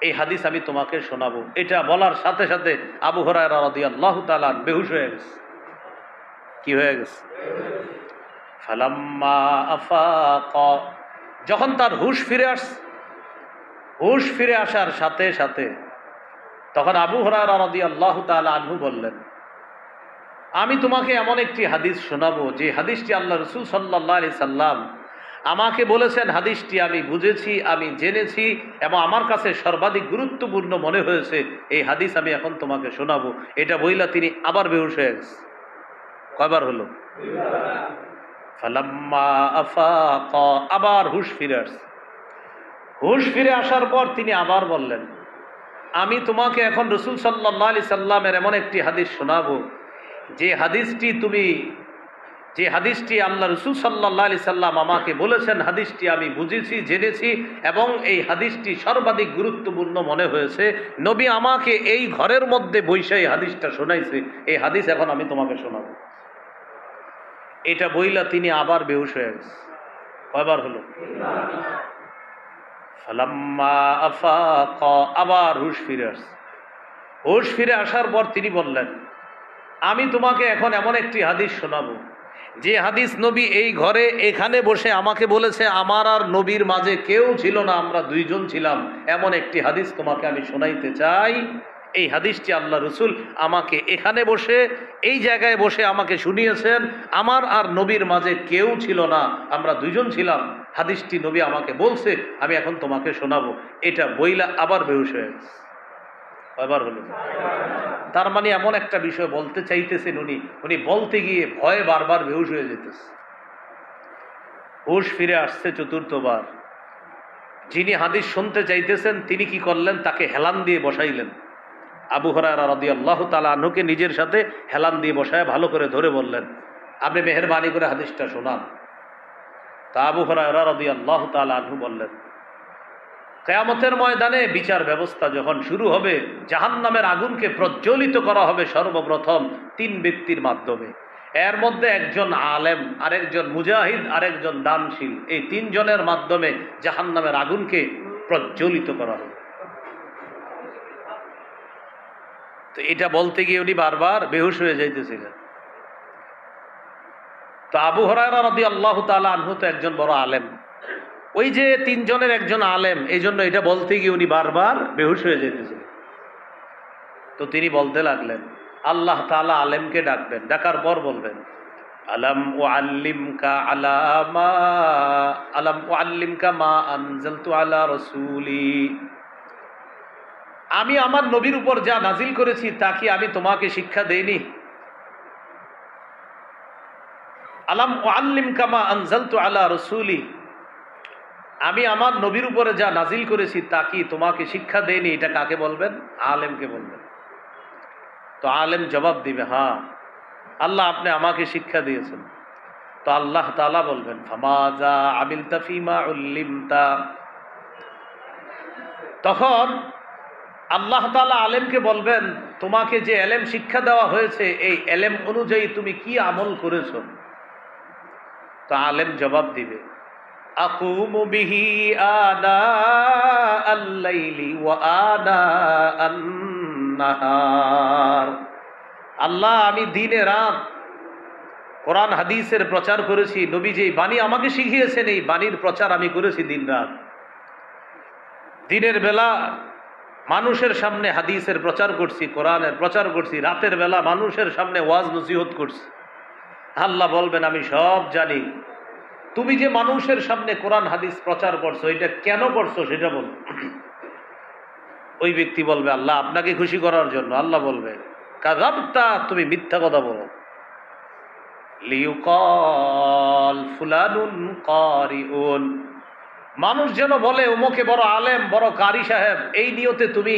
এই হাদিস আমি তোমাকে শোনাবো। এটা বলার সাথে সাথে আবু হুরায়রা রাদিয়াল্লাহু তাআলা বেহুশ হয়ে গেছে। কি হয়ে গেছে? ফালাম্মা আফাকা, যখন তার হুশ ফিরে আসার সাথে সাথে তখন আবু হুরায়রা রাদিয়াল্লাহু তাআলা আনহু বললেন, আমি তোমাকে এমন একটি হাদিস শোনাবো যে হাদিসটি আল্লাহ রসুল সাল্লাল্লাহু আলাইহি সাল্লাম আমাকে বলেছেন, হাদিসটি আমি বুঝেছি, আমি জেনেছি এবং আমার কাছে সর্বাধিক গুরুত্বপূর্ণ মনে হয়েছে। এই হাদিস আমি এখন তোমাকে শোনাবো। এটা বইলা তিনি আবার বেহুশ হয়ে গেছে। কয়বার হলো? ফালাম্মা আফাকা, আবার হুশ ফিরে আসছে। হুশ ফিরে আসার পর তিনি আবার বললেন, আমি তোমাকে এখন রসুল সাল্লাল্লাহু আলাইহি সাল্লামের এমন একটি হাদিস শোনাবো যে হাদিসটি আল্লাহ রসুল সাল্লাল্লাহু আলাইহি সাল্লাম আমাকে বলেছেন, হাদিসটি আমি বুঝেছি, জেনেছি এবং এই হাদিসটি সর্বাধিক গুরুত্বপূর্ণ মনে হয়েছে। নবী আমাকে এই ঘরের মধ্যে বইসা এই হাদিসটা শোনাইছে। এই হাদিস এখন আমি তোমাকে শোনাবো। এটা বইলা তিনি আবার বেহুশ হয়ে গেছে। কয়বার হলো? ফালাম্মা আফাকা, আবার হুশ ফিরে আসছে। হুশ ফিরে আসার পর তিনি বললেন, আমি তোমাকে এখন এমন একটি হাদিস শোনাবো যে হাদিস নবী এই ঘরে এখানে বসে আমাকে বলেছে, আমার আর নবীর মাঝে কেউ ছিল না, আমরা দুইজন ছিলাম। এমন একটি হাদিস তোমাকে আমি শোনাইতে চাই। এই হাদিসটি আল্লাহ রসুল আমাকে এখানে বসে এই জায়গায় বসে আমাকে শুনিয়েছেন, আমার আর নবীর মাঝে কেউ ছিল না, আমরা দুইজন ছিলাম। হাদিসটি নবী আমাকে বলছে, আমি এখন তোমাকে শোনাবো। এটা বইলা আবার বেহুশ হয়ে গেছে। কয়বার হলো? তার মানে এমন একটা বিষয় বলতে চাইতেছেন উনি বলতে গিয়ে ভয়ে বারবার বেহুশ হয়ে যেতেছে। হুশ ফিরে আসছে চতুর্থবার। যিনি হাদিস শুনতে চাইতেছেন তিনি কি করলেন? তাকে হেলান দিয়ে বসাইলেন। আবু হুরায়রা রাদিয়াল্লাহু তাআলা আনহুকে নিজের সাথে হেলান দিয়ে বসায় ভালো করে ধরে বললেন, আপনি মেহেরবানি করে হাদিসটা শোনান। তা আবু হুরায়রা রাদিয়াল্লাহু তাআলা আনহু বললেন, কিয়ামতের ময়দানে বিচার ব্যবস্থা যখন শুরু হবে, জাহান্নামের আগুনকে প্রজ্বলিত করা হবে সর্বপ্রথম তিন ব্যক্তির মাধ্যমে। এর মধ্যে একজন আলেম, আরেকজন মুজাহিদ, আরেকজন দানশীল। এই তিনজনের মাধ্যমে জাহান্নামের আগুনকে প্রজ্বলিত করা হবে। তো এটা বলতে গিয়ে উনি বারবার বেহুশ হয়ে যাইতেছিলেন। তো আবু হুরায়রা রাদিয়াল্লাহু তাআলা আনহু তো একজন বড় আলেম, ওই যে তিনজনের একজন আলেম, এই জন্য এটা বলতে গিয়ে উনি বারবার বেহুশ হয়ে যেতেছিলেন। তো তিনি বলতে লাগলেন, আল্লাহ তাআলা আলেমকে ডাকবেন, ডাকার পর বলবেন, আলাম উআল্লিমকা মা আনজালতু আলা রাসূলি, আমি আমার নবীর উপর যা নাজিল করেছি তা কি আমি তোমাকে শিক্ষা দেইনি? আলাম উআল্লিমকা মা আনজালতু আলা রাসূলি, আমি আমার নবীর উপরে যা নাজিল করেছি তা কি তোমাকে শিক্ষা দেয়নি? এটা কাকে বলবেন? আলেমকে বলবেন। তো আলেম জবাব দিবে, হ্যাঁ আল্লাহ আপনি আমাকে শিক্ষা দিয়েছেন। তো আল্লাহ তাআলা বলবেন, ফামাযা আমিলতা ফীমা উল্লিমতা, তখন আল্লাহ তাআলা আলেমকে বলবেন, তোমাকে যে এলেম শিক্ষা দেওয়া হয়েছে এই এলেম অনুযায়ী তুমি কি আমল করেছো? তো আলেম জবাব দিবে, আকুমু বিহি আনা আল-লাইলি ওয়া আনা আন-নাহার, আল্লাহ আমি দিনে রাত কোরআন হাদিসের প্রচার করেছি। নবী যে বাণী আমাকে শিখিয়েছেন এই বাণীর প্রচার আমি করেছি দিন রাত। দিনের বেলা মানুষের সামনে হাদিসের প্রচার করছি, কোরআনের প্রচার করছি, রাতের বেলা মানুষের সামনে ওয়াজ নসিহত করছি। আল্লাহ বলবেন, আমি সব জানি, তুমি যে মানুষের সামনে কোরআন হাদিস প্রচার করছো এটা কেন করছো সেটা বলো। ওই ব্যক্তি বলবে, আল্লাহ আপনাকে খুশি করার জন্য। আল্লাহ বলবে, কাযাবতা, তুমি মিথ্যা কথা বলো। লিইউকাল ফুলানুন কারিউন, মানুষ যেন বলে ওমকে বড় আলেম, বড় কারি সাহেব, এই নিয়তে তুমি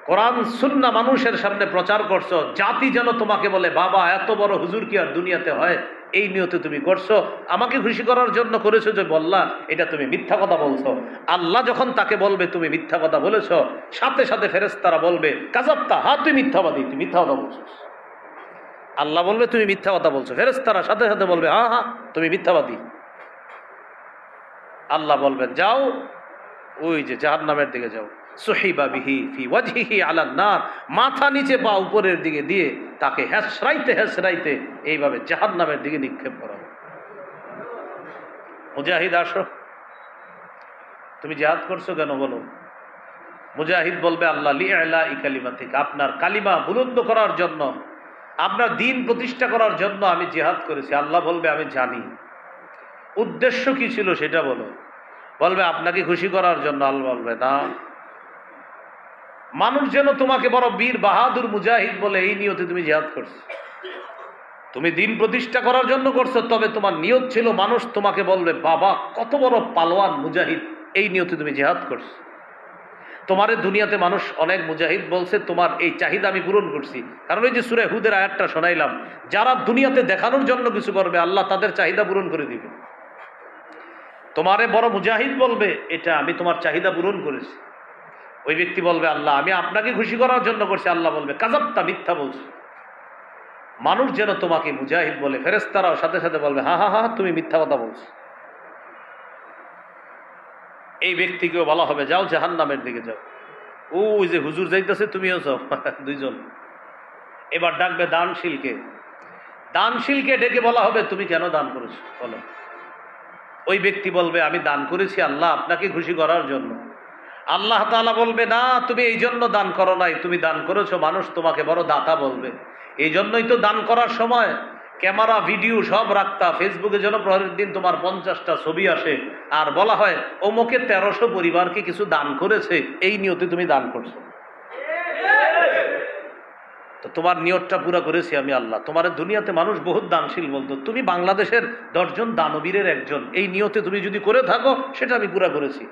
কোরআন সুন্নাহ মানুষের সামনে প্রচার করছো। জাতি যেন তোমাকে বলে, বাবা এত বড় হুজুর কি আর দুনিয়াতে হয়? এই নিয়তে তুমি করছো, আমাকে খুশি করার জন্য করেছো যে বললা, এটা তুমি মিথ্যা কথা বলছো। আল্লাহ যখন তাকে বলবে তুমি মিথ্যা কথা বলেছো, সাথে সাথে ফেরেশতারা বলবে, কাযাবতা, হ্যাঁ তুই মিথ্যাবাদী, তুই মিথ্যা কথা বলছো। আল্লাহ বলবে তুমি মিথ্যা কথা বলছো, ফেরেশতারা সাথে সাথে বলবে, হ্যাঁ হ্যাঁ তুমি মিথ্যাবাদী। আল্লাহ বলবেন, যাও ওই যে জাহান্নামের দিকে যাও। সুহিবা বিহি ফি ওয়াজহিহি আলান নার, মাথা নিচে পা উপরের দিকে দিয়ে তাকে হেসরাইতে হেসরাইতে এইভাবে জাহান্নামের দিকে নিক্ষেপ করা। মুজাহিদ আসো, তুমি জিহাদ করছো কেন বলো? মুজাহিদ বলবে, আল্লাহ লিআলা কালিমাতিক, আপনার কালিমা বুলন্দ করার জন্য আপনার দিন প্রতিষ্ঠা করার জন্য আমি জিহাদ করেছি। আল্লাহ বলবে আমি জানি। উদ্দেশ্য কি ছিল সেটা বলো। বলবে আপনাকে খুশি করার জন্য। আল্লাহ বলবে না, মানুষ যেন তোমাকে বড় বীর বাহাদুর মুজাহিদ বলে এই নিয়তে তুমি জিহাদ করছো। তুমি দিন প্রতিষ্ঠা করার জন্য করছো, তবে তোমার নিয়ত ছিল মানুষ তোমাকে বলবে বাবা কত বড় পালোয়ান মুজাহিদ, এই নিয়তে তুমি জিহাদ করছো। তোমার দুনিয়াতে মানুষ অনেক মুজাহিদ বলছে, তোমার এই চাহিদা আমি পূরণ করছি। কারণ এই যে সূরা হুদের আয়াতটা শোনাইলাম, যারা দুনিয়াতে দেখানোর জন্য কিছু করবে আল্লাহ তাদের চাহিদা পূরণ করে দিবে। তোমারে বড় মুজাহিদ বলবে, এটা আমি তোমার চাহিদা পূরণ করেছি। ওই ব্যক্তি বলবে আল্লাহ আমি আপনাকে খুশি করার জন্য করছি। আল্লাহ বলবে কাযাবতা, মিথ্যা বলছো। মানুষ যেন তোমাকে মুজাহিদ বলে, ফেরেশতারাও সাথে সাথে বলবে হা হা হা তুমি মিথ্যা কথা বলছো। এই ব্যক্তিকেও বলা হবে যাও জাহান্নামের দিকে যাও। ওই যে হুজুর যাইতেছে তুমিও যাও, দুইজন। এবার ডাকবে দানশীলকে। দানশীলকে ডেকে বলা হবে তুমি কেন দান করেছো বলো। ওই ব্যক্তি বলবে আমি দান করেছি আল্লাহ আপনাকে খুশি করার জন্য। আল্লাহ তাআলা বলবে না, তুমি এই জন্য দান করো নাই, তুমি দান করেছো মানুষ তোমাকে বড় দাতা বলবে। এই জন্যই তো দান করার সময় ক্যামেরা ভিডিও সব রাখতা, ফেসবুকে যেন প্রতিদিন তোমার 50টা ছবি আসে আর বলা হয় অমুকে 1300 পরিবারকে কিছু দান করেছে, এই নিয়তে তুমি দান করছো। তো তোমার নিয়তটা পুরা করেছি আমি আল্লাহ। তোমার দুনিয়াতে মানুষ বহুত দানশীল বলতো, তুমি বাংলাদেশের 10 জন দানবীরের একজন, এই নিয়তে তুমি যদি করে থাকো সেটা আমি পুরা করেছি।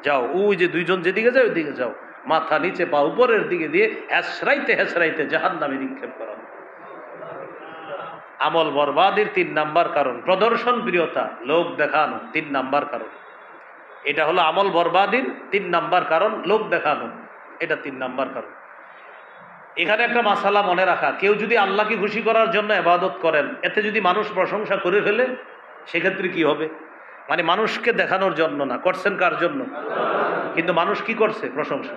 যাও ওই যে দুইজন যেদিকে যায় ওইদিকে যাও, মাথা নিচে পা উপরের দিকে দিয়ে হেসরাইতে হেসরাইতে জাহান্নামে নিক্ষেপ করা। আমল বরবাদের 3 নাম্বার কারণ প্রদর্শন প্রিয়তা, লোক দেখানো 3 নাম্বার কারণ। এটা হলো আমল বরবাদের 3 নাম্বার কারণ, লোক দেখানো, এটা 3 নাম্বার কারণ। এখানে একটা মাসালা মনে রাখা, কেউ যদি আল্লাহকে খুশি করার জন্য ইবাদত করেন, এতে যদি মানুষ প্রশংসা করে ফেলে সেক্ষেত্রে কি হবে? মানে মানুষকে দেখানোর জন্য না, করছেন কার জন্য? কিন্তু মানুষ কি করছে? প্রশংসা।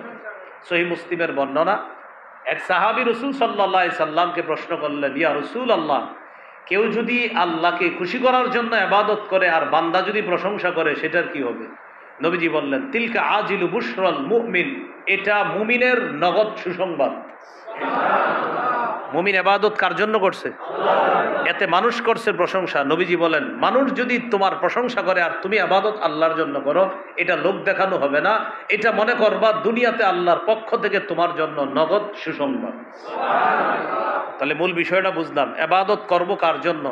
সহিহ মুসলিমের বর্ণনা, এক সাহাবী রাসূল সাল্লাল্লাহু আলাইহি সাল্লামকে প্রশ্ন করলেন, ইয়া রাসূলুল্লাহ, কেউ যদি আল্লাহকে খুশি করার জন্য ইবাদত করে আর বান্দা যদি প্রশংসা করে সেটার কি হবে? নবীজি বললেন, তিলকা আজিলু বুশরাল মুমিন, এটা মুমিনের নগদ সুসংবাদ। মুমিন ইবাদত কার জন্য করছে? এতে মানুষ করছে প্রশংসা। নবীজি বলেন, মানুষ যদি তোমার প্রশংসা করে আর তুমি ইবাদত আল্লাহর জন্য করো, এটা লোক দেখানো হবে না, এটা মনে করবা দুনিয়াতে আল্লাহর পক্ষ থেকে তোমার জন্য নগদ সুসংবাদ। তাহলে মূল বিষয়টা বুঝলাম, ইবাদত করব কার জন্য?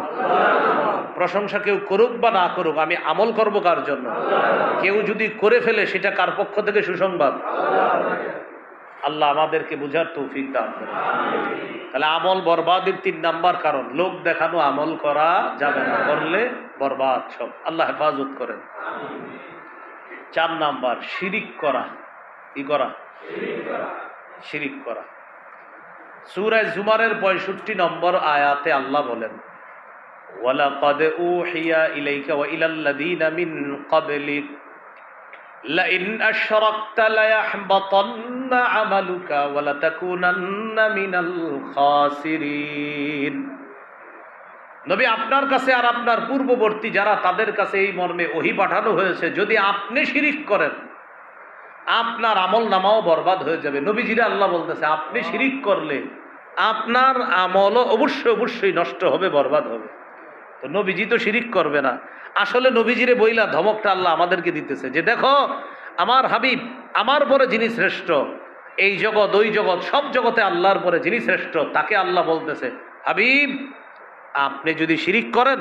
প্রশংসা কেউ করুক বা না করুক, আমি আমল করব কার জন্য? কেউ যদি করে ফেলে সেটা কার পক্ষ থেকে সুসংবাদ? আল্লাহ আমাদেরকে বুঝার তৌফিক দান করেন। তাহলে আমল বরবাদের 3 নাম্বার কারণ, লোক দেখানো আমল করা যাবে না, করলে বরবাদ সব। আল্লাহ হেফাজত করেন। 4 নাম্বার শিরিক করা। কি করা? শিরিক করা। সূরা জুমারের 65 নম্বর আয়াতে আল্লাহ বলেন, ওয়ালাকাদ উহিয়া ইলাইকা ওয়া ইলাল্লাযীনা মিন ক্বাবলিক লাইন আশরাকতা লায়াহবাতান্না আমালুকা ওয়া লাতাকুনান্না মিনাল খাসিরিন। নবী আপনার কাছে আর আপনার পূর্ববর্তী যারা, তাদের কাছে এই মর্মে ওহী পাঠানো হয়েছে, যদি আপনি শিরিক করেন আপনার আমল নামাও বরবাদ হয়ে যাবে। নবীজিরা আল্লাহ বলতেছে আপনি শিরিক করলে আপনার আমলও অবশ্যই নষ্ট হবে, বরবাদ হবে। তো নবীজি তো শিরিক করবে না। আসলে নবীজিরে বইলা ধমকটা আল্লাহ আমাদেরকে দিতেছে যে দেখো আমার হাবিব, আমার পরে যিনি শ্রেষ্ঠ, এই জগৎ ওই জগৎ সব জগতে আল্লাহর পরে যিনি শ্রেষ্ঠ, তাকে আল্লাহ বলতেছে হাবিব আপনি যদি শিরিক করেন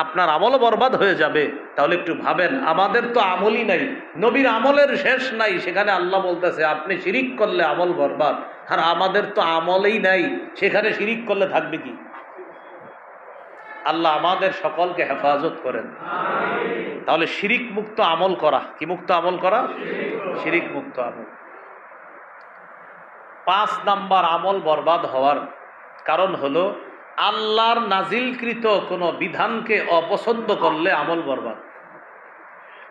আপনার আমলও বরবাদ হয়ে যাবে। তাহলে একটু ভাবেন, আমাদের তো আমলই নাই, নবীর আমলের শেষ নাই, সেখানে আল্লাহ বলতেছে আপনি শিরিক করলে আমল বরবাদ, আর আমাদের তো আমলই নাই, সেখানে শিরিক করলে থাকবে কি? আল্লাহ আমাদের সকলকে হেফাজত করেন। তাহলে শিরিক মুক্ত আমল করা, কি মুক্ত আমল করা? শিরিক মুক্ত আমল। 5 নাম্বার আমল বরবাদ হওয়ার কারণ হলো আল্লাহর নাজিলকৃত কোনো বিধানকে অপছন্দ করলে আমল বরবাদ।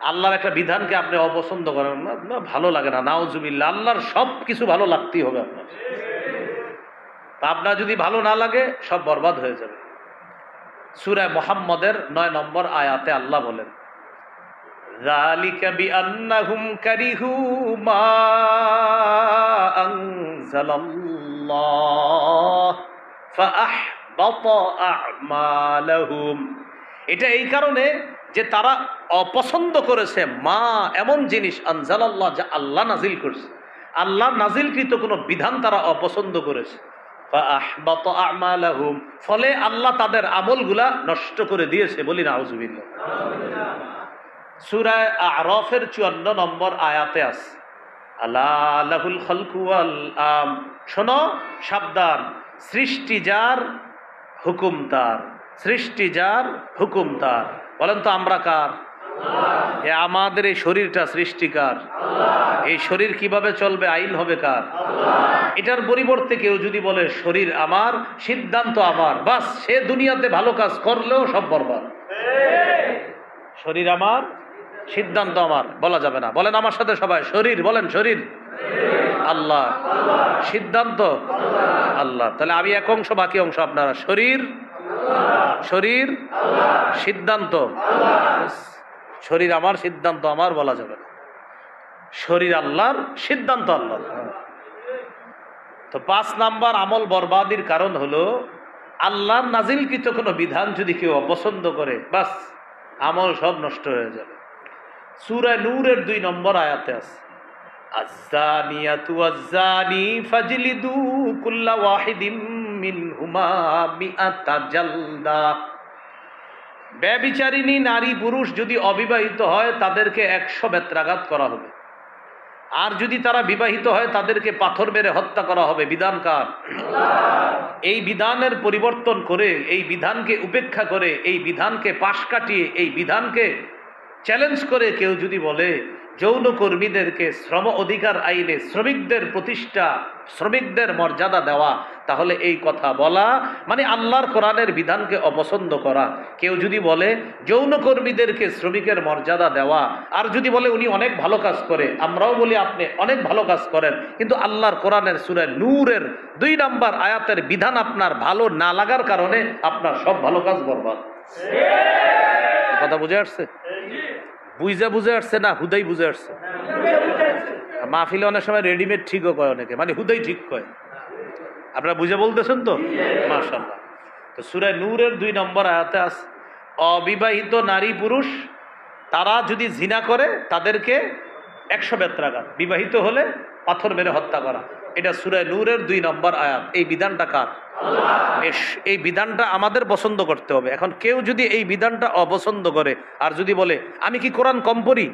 আল্লাহর একটা বিধানকে আপনি অপছন্দ করেন না, ভালো লাগে না, নাউজুবিল্লাহ, আল্লাহর সব কিছু ভালো লাগতেই হবে আপনার। আপনার যদি ভালো না লাগে সব বরবাদ হয়ে যাবে। সূরা মুহাম্মদের 9 নম্বর আয়াতে আল্লাহ বলেন, যালিকা বিআন্নাহুম কারিহু মা আনজালাল্লাহ ফাআহবাতা আ'মালাহুম। এটা এই কারণে যে তারা অপছন্দ করেছে মা এমন জিনিস আনজালাল্লাহ, যা আল্লাহ নাজিল করছে, আল্লাহ নাজিলকৃত কোনো বিধান তারা অপছন্দ করেছে। ফাআহবাতা আ'মালাহুম, ফলে আল্লাহ তাদের আমলগুলা নষ্ট করে দিয়েছে। বলি নাউজুবিল্লাহ। সূরা আ'রাফের 54 নম্বর আয়াতে আছে, আলা লাহুল খালকু ওয়াল আম। শোনো, সাবধান, সৃষ্টি যার, হুকুম তার। সৃষ্টি যার, হুকুম তার। বলেন তো আমরা কার? আমাদের এই শরীরটা সৃষ্টিকার। এই শরীর কিভাবে চলবে, আইন হবে কার? এটার পরিবর্তে কেউ যদি বলে শরীর আমার, সিদ্ধান্ত আমার, বাস সে দুনিয়াতে ভালো কাজ করলেও সব বরবাদ। শরীর আমার, সিদ্ধান্ত আমার বলা যাবে না। বলেন আমার সাথে সবাই, শরীর বলেন, শরীর আল্লাহ, সিদ্ধান্ত আল্লাহ। তাহলে আমি এক অংশ, বাকি অংশ আপনারা। শরীর, শরীর, সিদ্ধান্ত। শরীর আমার, সিদ্ধান্ত আমার বলা যাবে না। শরীর আল্লাহর, সিদ্ধান্ত আল্লাহর। তো 5 নাম্বার আমল বরবাদির কারণ হলো আল্লাহর নাজিলকৃত কোনো বিধান যদি কেউ অপছন্দ করে, বাস আমল সব নষ্ট হয়ে যাবে। সূরা নূরের 2 নম্বর আয়াতে আছে, আয-যানিয়াতু ওয়াজ-যানি ফাজলিদু কুল্লা ওয়াহিদিম মিনহুমা মিআতা জালদা। ব্যভিচারিণী নারী পুরুষ যদি অবিবাহিত হয় তাদেরকে 100 বেত্রাঘাত করা হবে, আর যদি তারা বিবাহিত হয় তাদেরকে পাথর মেরে হত্যা করা হবে। বিধান কার? এই বিধানের পরিবর্তন করে, এই বিধানকে উপেক্ষা করে, এই বিধানকে পাশ কাটিয়ে, এই বিধানকে চ্যালেঞ্জ করে কেউ যদি বলে যৌন কর্মীদেরকে শ্রম অধিকার আইনে শ্রমিকদের প্রতিষ্ঠা, শ্রমিকদের মর্যাদা দেওয়া, তাহলে এই কথা বলা মানে আল্লাহর কোরআনের বিধানকে অপছন্দ করা। কেউ যদি বলে যৌন কর্মীদেরকে শ্রমিকের মর্যাদা দেওয়া, আর যদি বলে উনি অনেক ভালো কাজ করে, আমরাও বলি আপনি অনেক ভালো কাজ করেন, কিন্তু আল্লাহর কোরআনের সূরা নূরের 2 নম্বর আয়াতের বিধান আপনার ভালো না লাগার কারণে আপনার সব ভালো কাজ বরবাদ। কথা বুঝে আসছে? বুঝে আসছে না হুদাই বুঝে আসছে? মাহফিলে অনেক সময় রেডিমেড ঠিকও কয় অনেকে, মানে হুদাই ঠিক কয়। আপনারা বুঝে বলতেছেন তো? মাশাআল্লাহ। তো সূরা নূরের 2 নম্বর আয়াতে আছে, অবিবাহিত নারী পুরুষ তারা যদি জিনা করে তাদেরকে 100 বেত্রাঘাত, বিবাহিত হলে পাথর মেরে হত্যা করা। এটা সূরা নূরের 2 নম্বর আয়াত। এই বিধানটা কার? এই বিধানটা আমাদের পছন্দ করতে হবে। এখন কেউ যদি এই বিধানটা অপছন্দ করে আর যদি বলে আমি কি কোরআন কম পড়ি,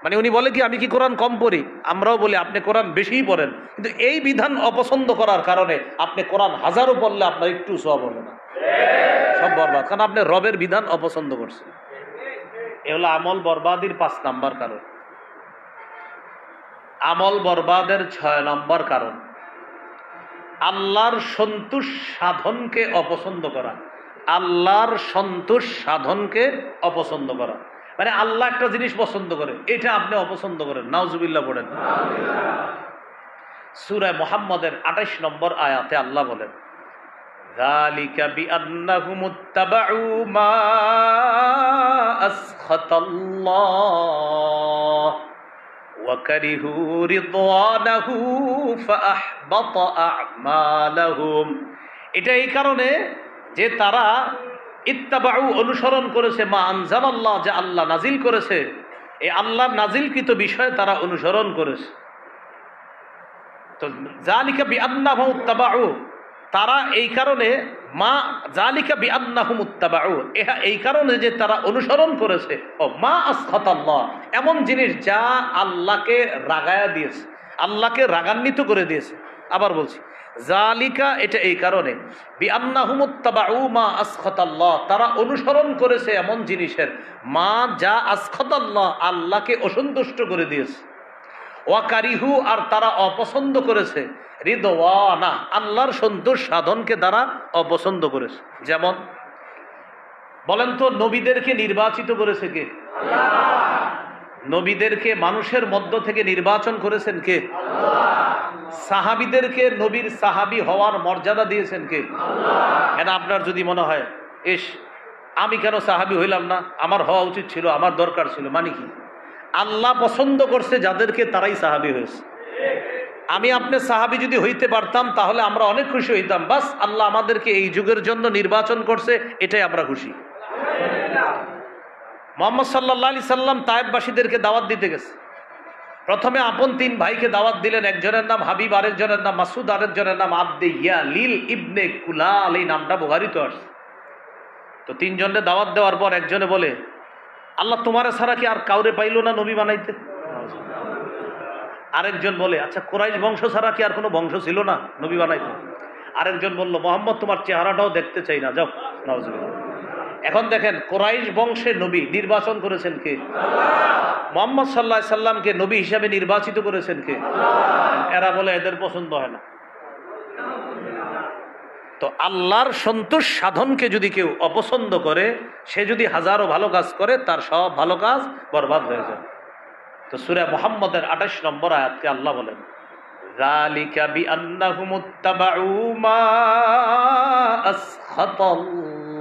মানে উনি বলে কি আমি কি কোরআন কম পড়ি, আমরাও বলি আপনি কোরআন বেশিই পড়েন, কিন্তু এই বিধান অপছন্দ করার কারণে আপনি কোরআন হাজারও পড়লে আপনার একটু সওয়াব হবে না, সব বরবাদ, কারণ আপনি রবের বিধান অপছন্দ করছেন। এ হলো আমল বরবাদির 5 নাম্বার কারণ। আমল বরবাদের 6 নম্বর কারণ আল্লাহর সন্তোষ সাধনকে অপছন্দ করা। আল্লাহর সন্তোষ সাধনকে অপছন্দ করা মানে আল্লাহ একটা জিনিস পছন্দ করে, এটা আপনি অপছন্দ করেন, নাউজুবিল্লাহ পড়েন। সূরা মুহাম্মদের 28 নম্বর আয়াতে আল্লাহ বলেন, যালিকা বিআন্নাহুম ইত্তাবাউ মা আসখাতাল্লাহ ওয়া কারিহু রিদওয়ানাহু ফাআহবাতা আ'মালাহুম। এটা এই কারণে যে তারা ইত্তাবাউ অনুসরণ করেছে মা আনজালাল্লাহ, যা আল্লাহ নাজিল করেছে, এই আল্লাহর নাজিলকৃত বিষয় তারা অনুসরণ করেছে। তো যালিকা বিআন্নাহুম ইত্তাবাউ, তারা এই কারণে মা যালিকা বিআন্নাহুম ইত্তাবাউ, এই কারণে যে তারা অনুসরণ করেছে ও মা আসখাতাল্লাহ, এমন জিনিস যা আল্লাহকে রাগায়া দিয়েছে, আল্লাহকে রাগান্বিত করে দিয়েছে। আবার বলছি, জালিকা এটা এই কারণে, বিআন্নাহুম ইত্তাবাউ মা আসখাতাল্লাহ, তারা অনুসরণ করেছে এমন জিনিসের মা যা আসখাতাল্লাহ, আল্লাহকে অসন্তুষ্ট করে দিয়েছে। ওয়া কারিহু, আর তারা অপছন্দ করেছে রিদওয়ানা, আল্লাহর সন্তোষ সাধনকে তারা অপছন্দ করেছে। যেমন বলেন তো, নবীদেরকে নির্বাচিত করেছে কে? আল্লাহ। নবীদেরকে মানুষের মধ্য থেকে নির্বাচন করেছেন কে? আল্লাহ। সাহাবীদেরকে নবীর সাহাবী হওয়ার মর্যাদা দিয়েছেন কে? আল্লাহ। কেন আপনার যদি মনে হয় ইস আমি কেন সাহাবী হইলাম না, আমার হওয়া উচিত ছিল, আমার দরকার ছিল, মানে কি? আল্লাহ পছন্দ করছে যাদেরকে, তারাই সাহাবী হয়েছে। আমি আপনি সাহাবী যদি হইতে পারতাম তাহলে আমরা অনেক খুশি হইতাম। বাস আল্লাহ আমাদেরকে এই যুগের জন্য নির্বাচন করছে, এটাই আমরা খুশি। মুহাম্মদ সাল্লাল্লাহু আলাইহি সাল্লাম তায়েফবাসীদেরকে দাওয়াত দিতে গেছে। প্রথমে আপন তিন ভাইকে দাওয়াত দিলেন। একজনের নাম হাবিব, আরেকজনের নাম মাসুদ, আরেকজনের নাম আব্দে ইয়ালিল ইবনে কুলাল। এই নামটা বুখারীতে আসছে। তো তিনজনের দাওয়াত দেওয়ার পর একজনে বলে, আল্লাহ তোমারে ছাড়া কি আর কাউরে পাইলো না নবী বানাইতে? আরেকজন বলে, আচ্ছা কুরাইশ বংশ ছাড়া কি আর কোনো বংশ ছিল না নবী বানাইতে? আরেকজন বলল, মোহাম্মদ তোমার চেহারাটাও দেখতে চাই না, যাও। নাউজুবিল্লাহ। এখন দেখেন, কুরাইশ বংশে নবী নির্বাচন করেছেন কে? মুহাম্মদ সাল্লাল্লাহু আলাইহি সাল্লামকে নবী হিসাবে নির্বাচিত করেছেন কে? এরা বলে এদের পছন্দ হয় না। তো আল্লাহর সন্তোষ সাধনকে যদি কেউ অপছন্দ করে, সে যদি হাজারো ভালো কাজ করে, তার সব ভালো কাজ বরবাদ হয়ে যায়। তো সূরা মুহাম্মদের 28 নম্বর আয়াতকে আল্লাহ বলেন, যালিকা বিআন্নাহুম ইত্তাবাউ মা আসখাতাল্লাহ।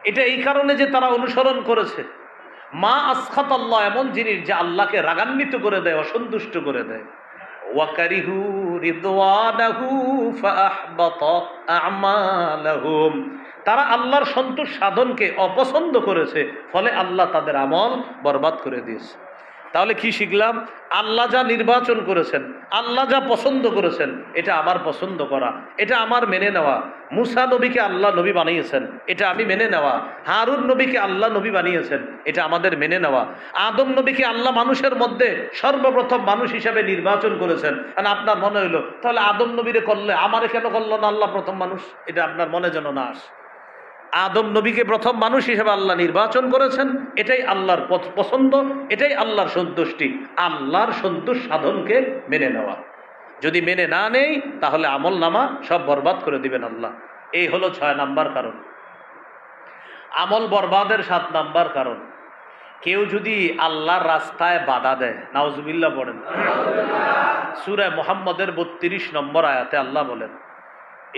এটা এই কারণে যে তারা অনুসরণ করেছে মা আসখাতাল্লাহ, এমন জিনিস যা আল্লাহকে রাগান্বিত করে দেয়, অসন্তুষ্ট করে দেয়। ওয়াকারিহু রিদওয়ানাহু ফাআহবাতা আমালাহুম। তারা আল্লাহর সন্তোষ সাধনকে অপছন্দ করেছে, ফলে আল্লাহ তাদের আমল বরবাদ করে দিয়েছে। তাহলে কি শিখলাম? আল্লাহ যা নির্বাচন করেছেন, আল্লাহ যা পছন্দ করেছেন, এটা আমার পছন্দ করা, এটা আমার মেনে নেওয়া। মুসা নবীকে আল্লাহ নবী বানিয়েছেন, এটা আমি মেনে নেওয়া। হারুন নবীকে আল্লাহ নবী বানিয়েছেন, এটা আমাদের মেনে নেওয়া। আদম নবীকে আল্লাহ মানুষের মধ্যে সর্বপ্রথম মানুষ হিসাবে নির্বাচন করেছেন। আর আপনার মনে হইলো, তাহলে আদম নবীরে করলে আমারে কেন করলো না আল্লাহ প্রথম মানুষ? এটা আপনার মনে যেন না আসে। আদম নবীকে প্রথম মানুষ হিসেবে আল্লাহ নির্বাচন করেছেন, এটাই আল্লাহর পছন্দ, এটাই আল্লাহর সন্তুষ্টি। আল্লাহর সন্তোষ সাধনকে মেনে নেওয়া। যদি মেনে না নেই, তাহলে আমল নামা সব বরবাদ করে দিবেন আল্লাহ। এই হলো 6 নাম্বার কারণ। আমল বরবাদের 7 নাম্বার কারণ, কেউ যদি আল্লাহর রাস্তায় বাধা দেয়। নাউজুবিল্লাহ পড়েন। সূরা মুহাম্মদের 32 নম্বর আয়াতে আল্লাহ বলেন,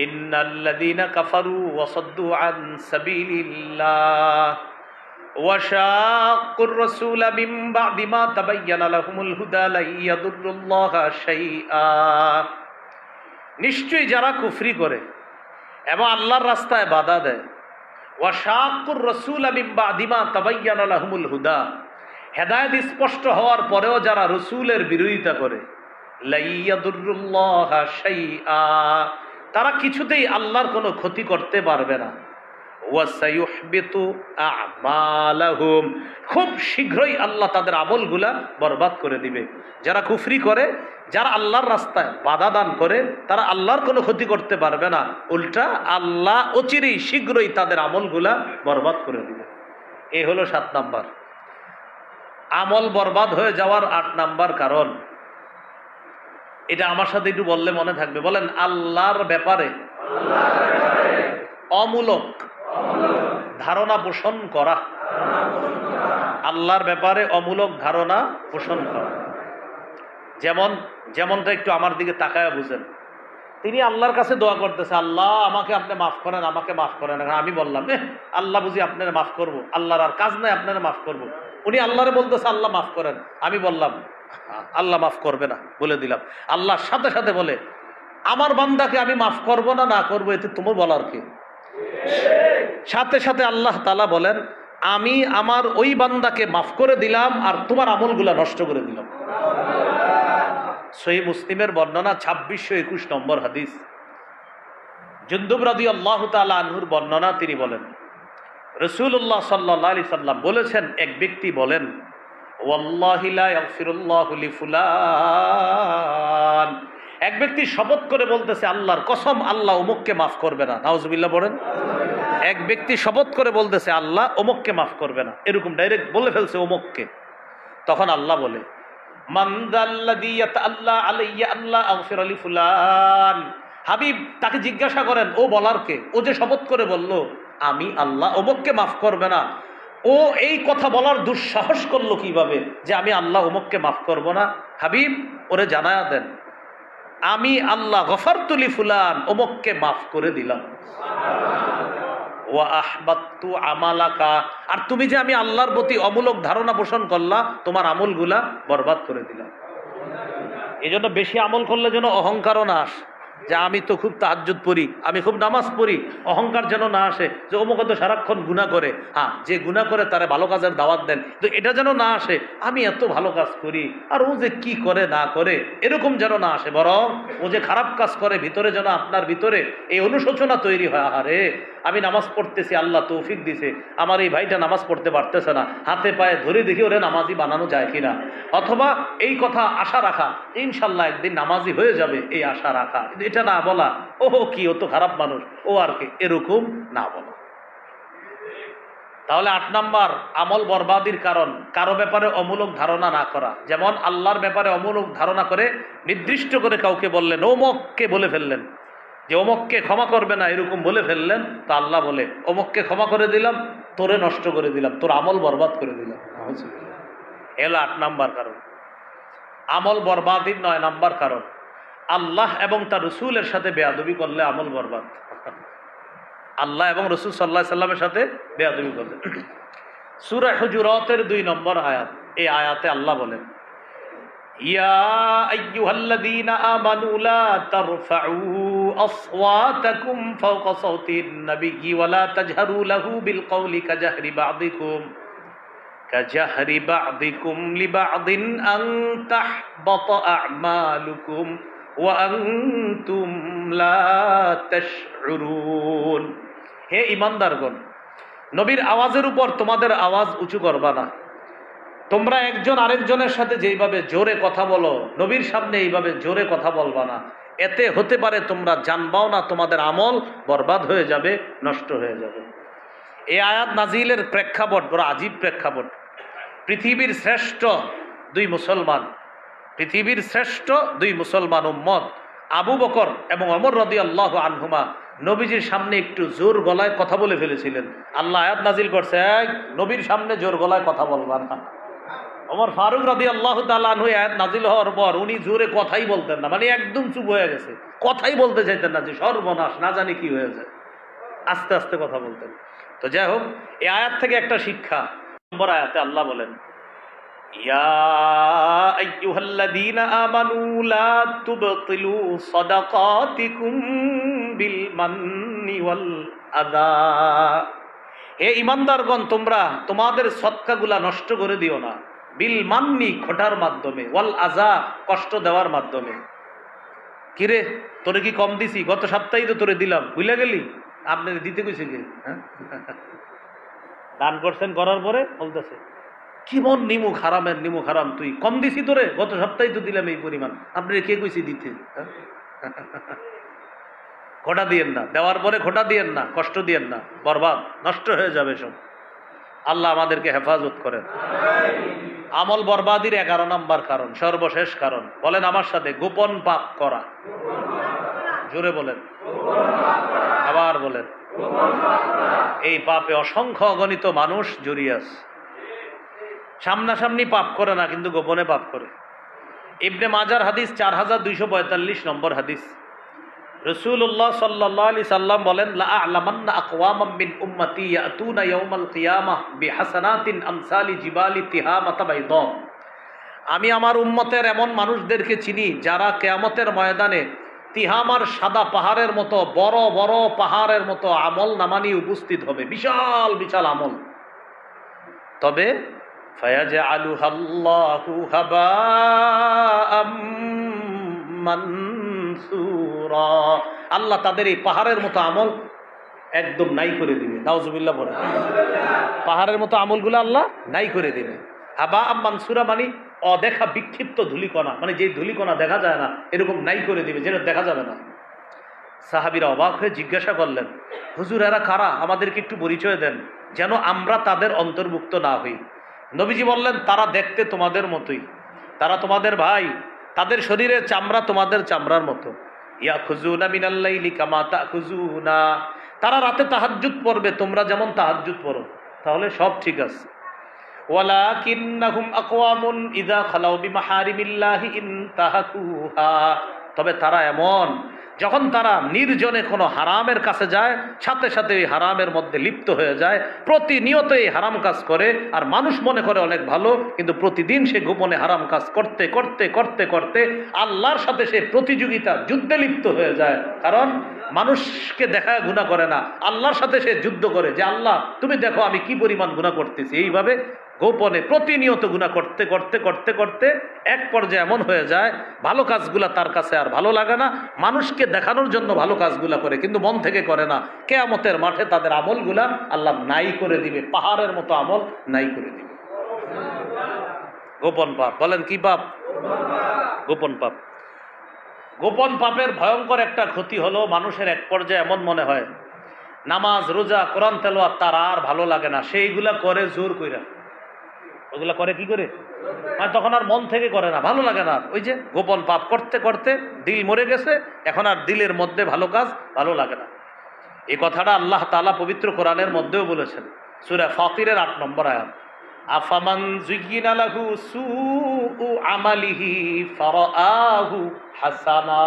ইন্নাল্লাযীনা কাফারু ওয়া সাদ্দু আন সাবিলিল্লাহ ওয়া শাক্কুর রাসূলা মিন বা'দি মা তাবায়্যানা লাহুমুল হুদা লা ইয়াদুররুল্লাহা শাইআ। নিশ্চয়ই যারা কুফরি করে এবং আল্লাহর রাস্তায় বাধা দেয়, ওয়া শাক্কুর রাসূলা মিন বা'দি মা তাবায়্যানা লাহুমুল হুদা, হেদায়েত স্পষ্ট হওয়ার পরেও যারা রাসূলের বিরোধিতা করে, লা ইয়াদুররুল্লাহা শাইআ, তারা কিছুতেই আল্লাহর কোনো ক্ষতি করতে পারবে না। ওয়াসায়ুহবিতু আমালাহুম, খুব শীঘ্রই আল্লাহ তাদের আমলগুলা বরবাদ করে দিবে। যারা কুফরি করে, যারা আল্লাহর রাস্তায় বাধা দান করে, তারা আল্লাহর কোনো ক্ষতি করতে পারবে না, উল্টা আল্লাহ অচিরেই শীঘ্রই তাদের আমলগুলা বরবাদ করে দিবে। এই হলো 7 নাম্বার। আমল বরবাদ হয়ে যাওয়ার 8 নাম্বার কারণ, এটা আমার সাথে একটু বললে মনে থাকবে। বলেন, আল্লাহর ব্যাপারে অমূলক ধারণা পোষণ করা। আল্লাহর ব্যাপারে অমূলক ধারণা পোষণ করা। যেমনটা একটু আমার দিকে তাকায় বুঝেন। তিনি আল্লাহর কাছে দোয়া করতেছে, আল্লাহ আমাকে আপনি মাফ করেন, আমাকে মাফ করেন। আমি বললাম, আল্লাহ বুঝি আপনারা মাফ করবো? আল্লাহর আর কাজ নাই আপনারা মাফ করবো। উনি আল্লাহরে বলতেছে, আল্লাহ মাফ করেন। আমি বললাম, আল্লাহ মাফ করবে না, বলে দিলাম। আল্লাহ সাথে সাথে বলে, আমার বান্দাকে আমি মাফ করব না না করবো, এতে তোমার বলার কি? সাথে সাথে আল্লাহ তাআলা বলেন, আমি আমার ওই বান্দাকে মাফ করে দিলাম আর তোমার আমলগুলা নষ্ট করে দিলাম। সহিহ মুসলিমের বর্ণনা 2621 নম্বর হাদিস। জুনদুব রাদিয়াল্লাহু তাআলা আনহুর বর্ণনা, তিনি বলেন, রাসূলুল্লাহ সাল্লাল্লাহু আলাইহি সাল্লাম বলেছেন, এক ব্যক্তি বলেন, ওয়াল্লাহি লা ইয়াগফিরুল্লাহু লিফুলান। এক ব্যক্তি শপথ করে বলতেছে, আল্লাহর কসম, আল্লাহ অমুককে মাফ করবে না। নাউজুবিল্লাহ পড়েন। এক ব্যক্তি শপথ করে বলতেছে, আল্লাহ অমুককে মাফ করবে না, এরকম ডাইরেক্ট বলে ফেলছে অমুককে। তখন আল্লাহ বলে, মান যাল্লাযী ইয়াতাআল্লা আলাইয়া আল্লাহ আগফির লিফুলান। হাবিব, তাকে জিজ্ঞাসা করেন, ও বলার কে? ও যে শপথ করে বলল আমি আল্লাহ অমুককে মাফ করবে না, ও এই কথা বলার দুঃসাহস করলো কিভাবে যে আমি আল্লাহ অমুককে মাফ করব না? হাবিব, ওরে জানায়া দেন, আমি আল্লাহ গফারতু লিফুলান, অমুককে মাফ করে দিলাম। ওয়া আহবাতু আমালাকা, আর তুমি যে আমি আল্লাহর প্রতি অমূলক ধারণা পোষণ করলা, তোমার আমলগুলা বরবাদ করে দিলাম। এই জন্য বেশি আমল করলে যেন অহংকারও না আসে, যে আমি তো খুব তাহাজ্জুদ পড়ি, আমি খুব নামাজ পড়ি, অহংকার যেন না আসে যে অমুক তো সারাক্ষণ গুনাহ করে। হ্যাঁ, যে গুনাহ করে তারে ভালো কাজের দাওয়াত দেন, তো এটা যেন না আসে আমি এত ভালো কাজ করি আর ও যে কি করে না করে, এরকম যেন না আসে। বরং ও যে খারাপ কাজ করে ভিতরে যেন আপনার ভিতরে এই অনুশোচনা তৈরি হয়, আহারে আমি নামাজ পড়তেছি, আল্লাহ তৌফিক দিছে, আমার এই ভাইটা নামাজ পড়তে পারতেছে না, হাতে পায়ে ধরে দেখি ওরে নামাজি বানানো যায় কিনা। অথবা এই কথা আশা রাখা, ইনশাল্লাহ একদিন নামাজি হয়ে যাবে, এই আশা রাখা। এটা না বলা ওহো কি ও তো খারাপ মানুষ, ও আর কি, এরকম না বলা। তাহলে 8 নাম্বার আমল বরবাদির কারণ, কারো ব্যাপারে অমূলক ধারণা না করা। যেমন আল্লাহর ব্যাপারে অমূলক ধারণা করে নির্দিষ্ট করে কাউকে বললেন, ওমককে বলে ফেললেন যে অমককে ক্ষমা করবে না, এরকম বলে ফেললেন, তো আল্লাহ বলে অমককে ক্ষমা করে দিলাম, তোরে নষ্ট করে দিলাম, তোর আমল বরবাদ করে দিলাম। এলো 8 নাম্বার কারণ। আমল বরবাদির 9 নাম্বার কারণ, আল্লাহ এবং তার রসুলের সাথে বেয়াদবি করলে আমল বরবাদ। আল্লাহ এবং রসুল সাল্লাল্লাহু আলাইহি সাল্লামের সাথে বেয়াদবি করলে। সূরা হুজুরাতের 2 নম্বর আয়াত, এই আয়াতে আল্লাহ বলেন, ইয়া আইয়ুহাল্লাযীনা আমানু লা তারফাউ আসওয়াতাকুম ফাওকা সাওতিন নাবিয়্যি ওয়া লা তাজহারু লাহু বিল কওলি কাজাহরি বা'দিকুম লিবা'দিন আন তাহবাতা আ'মালুকুম ওয়া আনতুম লা তাশউরুন। হে ঈমানদারগণ, নবীর আওয়াজের উপর তোমাদের আওয়াজ উঁচু করবা না। তোমরা একজন আরেকজনের সাথে যেইভাবে জোরে কথা বলো, নবীর সামনে এইভাবে জোরে কথা বলবা না। এতে হতে পারে তোমরা জানবাও না, তোমাদের আমল বরবাদ হয়ে যাবে, নষ্ট হয়ে যাবে। এই আয়াত নাজিলের প্রেক্ষাপট বড় আজীব প্রেক্ষাপট। পৃথিবীর শ্রেষ্ঠ 2 মুসলমান, পৃথিবীর শ্রেষ্ঠ 2 মুসলমান উম্মত আবু বকর এবং ওমর রাদিয়াল্লাহু আনহুমা নবীজির সামনে একটু জোর গলায় কথা বলে ফেলেছিলেন। আল্লাহ আয়াত নাজিল করছে, নবীর সামনে জোর গলায় কথা বলবা না। ওমর ফারুক রাদিয়াল্লাহু তাআলা আনহু আয়াত নাজিল হওয়ার পর উনি জোরে কথাই বলতেন না, মানে একদম চুপ হয়ে গেছে, কথাই বলতে চাইতেন না, যে সর্বনাশ, না জানি কি হয়ে যায়, আস্তে আস্তে কথা বলতেন। তো যাই হোক, এই আয়াত থেকে একটা শিক্ষা। নম্বর আয়াতে আল্লাহ বলেন, ইয়া আইয়ুহাল্লাযীনা আমানু লা তুবতিলু সাদাকাতিকুম বিল মান্নি ওয়াল আযা। হে ঈমানদারগণ, তোমরা তোমাদের সদকাগুলা নষ্ট করে দিও না, বিল মান্নি খোটার মাধ্যমে, ওয়াল আযা কষ্ট দেওয়ার মাধ্যমে। কিরে তোরে কি কম দিছি? গত সপ্তাহেই তো তোরে দিলাম, ভুলে গেলি? আপনাকে দিতে কইছে কে? দান করছেন, করার পরে বলতেছে কি মন নিমুখ হারামের নিমুখ হারাম, তুই কম দিছি তোরে, গত সপ্তাহে তো দিলাম এই পরিমাণ, আপনার কে কইছি দিতে? খোটা দিয়েন না, দেওয়ার পরে খোটা দিয়েন না, কষ্ট দিয়েন না, বরবাদ, নষ্ট হয়ে যাবে সব। আল্লাহ আমাদেরকে হেফাজত করেন। আমল বরবাদির 11 নম্বর কারণ, সর্বশেষ কারণ, বলেন আমার সাথে, গোপন পাপ করা। জোরে বলেন, আবার বলেন। এই পাপে অসংখ্য অগণিত মানুষ জড়িয়ে আছে। সামনাসামনি পাপ করে না, কিন্তু গোপনে পাপ করে। ইবনে মাজার হাদিস 4245 নম্বর হাদিস, রাসূলুল্লাহ সাল্লাল্লাহু আলাইহি সাল্লাম বলেন, লা আ'লামান্না আকওয়ামান মিন উম্মতি ইয়াতুনা ইয়াউমাল কিয়ামাহ বিহাসানাতিন আমসালি জিবালি তিহামাতা বাইদা। আমি আমার উম্মতের এমন মানুষদেরকে চিনি যারা কিয়ামতের ময়দানে তিহামার সাদা পাহাড়ের মতো, বড় বড় পাহাড়ের মতো আমল নামা নিয়ে উপস্থিত হবে, বিশাল বিশাল আমল। তবে ফায়াজআলুহাল্লাহু হাবাআম মানসুরা, আল্লাহ তাদের এই পাহাড়ের মতো আমল একদম নাই করে দিবে। নাউজুবিল্লাহ বলে, পাহাড়ের মতো আমলগুলো আল্লাহ নাই করে দিবে। হাবাআম মানসুরা মানে অদেখা বিক্ষিপ্ত ধূলিকণা, মানে যে ধূলিকণা দেখা যায় না, এরকম নাই করে দিবে, যেটা দেখা যাবে না। সাহাবীরা অবাক হয়ে জিজ্ঞাসা করলেন, হুজুর এরা কারা, আমাদেরকে একটু পরিচয় দেন, যেন আমরা তাদের অন্তর্ভুক্ত না হই। নবীজি বললেন, তারা দেখতে তোমাদের মতোই, তারা তোমাদের ভাই, তাদের শরীরের চামড়া তোমাদের চামড়ার মতো। ইয়াখুজুনা মিনাল লাইলি কামা তাখুজুনা, তারা রাতে তাহাজ্জুদ পড়বে তোমরা যেমন তাহাজ্জুদ পড়ো, তাহলে সব ঠিক আছে। ওয়ালাকিন্নাহুম আকওয়ামুন ইযা খালাউ বিমাহারিমিল্লাহি ইনতাহাকুহা, তবে তারা এমন, যখন তারা নির্জনে কোনো হারামের কাছে যায়, সাথে সাথে ওই হারামের মধ্যে লিপ্ত হয়ে যায়, প্রতিনিয়ত এই হারাম কাজ করে, আর মানুষ মনে করে অনেক ভালো, কিন্তু প্রতিদিন সে গোপনে হারাম কাজ করতে করতে করতে করতে আল্লাহর সাথে সে প্রতিযোগিতা যুদ্ধে লিপ্ত হয়ে যায়। কারণ মানুষকে দেখায় গুনাহ করে না, আল্লাহর সাথে সে যুদ্ধ করে যে আল্লাহ তুমি দেখো আমি কি পরিমাণ গুনাহ করতেছি। এইভাবে গোপনে প্রতিনিয়ত গুনাহ করতে করতে করতে করতে এক পর্যায়ে এমন হয়ে যায় ভালো কাজগুলা তার কাছে আর ভালো লাগে না, মানুষকে দেখানোর জন্য ভালো কাজগুলা করে, কিন্তু মন থেকে করে না। কিয়ামতের মাঠে তাদের আমলগুলা আল্লাহ নাই করে দিবে, পাহাড়ের মতো আমল নাই করে দিবে। গোপন পাপ, বলেন কি পাপ? গোপন পাপ। গোপন পাপের ভয়ঙ্কর একটা ক্ষতি হলো মানুষের এক পর্যায়ে এমন মনে হয় নামাজ রোজা কোরআন তেলাওয়াত তার আর ভালো লাগে না, সেইগুলা করে জোর কইরা। ওগুলা করে কি করে? মানে তখন আর মন থেকে করে না, ভালো লাগে না। ওই যে গোপন পাপ করতে করতে দিল মরে গেছে, এখন আর দিলের মধ্যে ভালো কাজ ভালো লাগে না। এই কথাটা আল্লাহ তাআলা পবিত্র কোরআনের মধ্যেও বলেছেন, সূরা ফাতিরের 8 নম্বর আয়াত, আফামান যুয়িনা লাহু সুউ আমালিহি ফারাআহু হাসানা।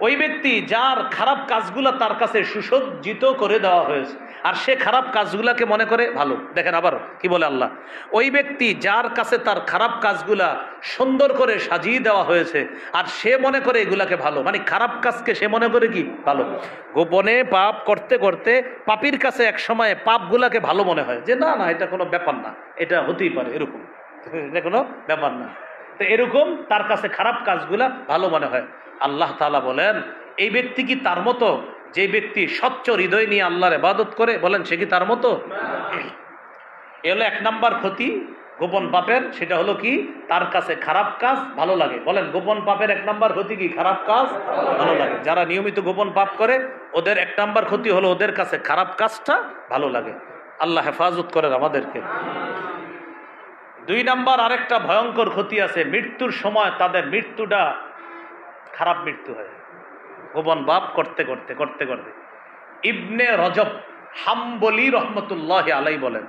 ওই ব্যক্তি যার খারাপ কাজগুলা তার কাছে সুসজ্জিত করে দেওয়া হয়েছে, আর সে খারাপ কাজগুলাকে মনে করে ভালো। দেখেন আবার কি বলে আল্লাহ, ওই ব্যক্তি যার কাছে তার খারাপ কাজগুলা সুন্দর করে সাজিয়ে দেওয়া হয়েছে, আর সে মনে করে এগুলাকে ভালো, মানে খারাপ কাজকে সে মনে করে কি ভালো। গোপনে পাপ করতে করতে পাপীর কাছে এক সময় পাপগুলাকে ভালো মনে হয়, যে না না এটা কোনো ব্যাপার না, এটা হতেই পারে, এরকম এটা কোনো ব্যাপার না। তো এরকম তার কাছে খারাপ কাজগুলা ভালো মনে হয়। আল্লাহ তাআলা বলেন এই ব্যক্তি কি তার মতো, যে ব্যক্তি স্বচ্ছ হৃদয় নিয়ে আল্লাহর ইবাদত করে, বলেন সে কি তার মতো? এ হলো 1 নাম্বার ক্ষতি গোপন পাপের, সেটা হলো কি তার কাছে খারাপ কাজ ভালো লাগে। বলেন গোপন পাপের 1 নাম্বার ক্ষতি কি? খারাপ কাজ ভালো লাগে। যারা নিয়মিত গোপন পাপ করে ওদের 1 নাম্বার ক্ষতি হলো ওদের কাছে খারাপ কাজটা ভালো লাগে। আল্লাহ হেফাজত করেন আমাদেরকে। 2 নাম্বার আরেকটা ভয়ঙ্কর ক্ষতি আছে, মৃত্যুর সময় তাদের মৃত্যুটা খারাপ মৃত্যু হয়, গোপন পাপ করতে করতে করতে করতে। ইবনে রজব হাম্বলি রহমতুল্লাহি আলাইহি বলেন,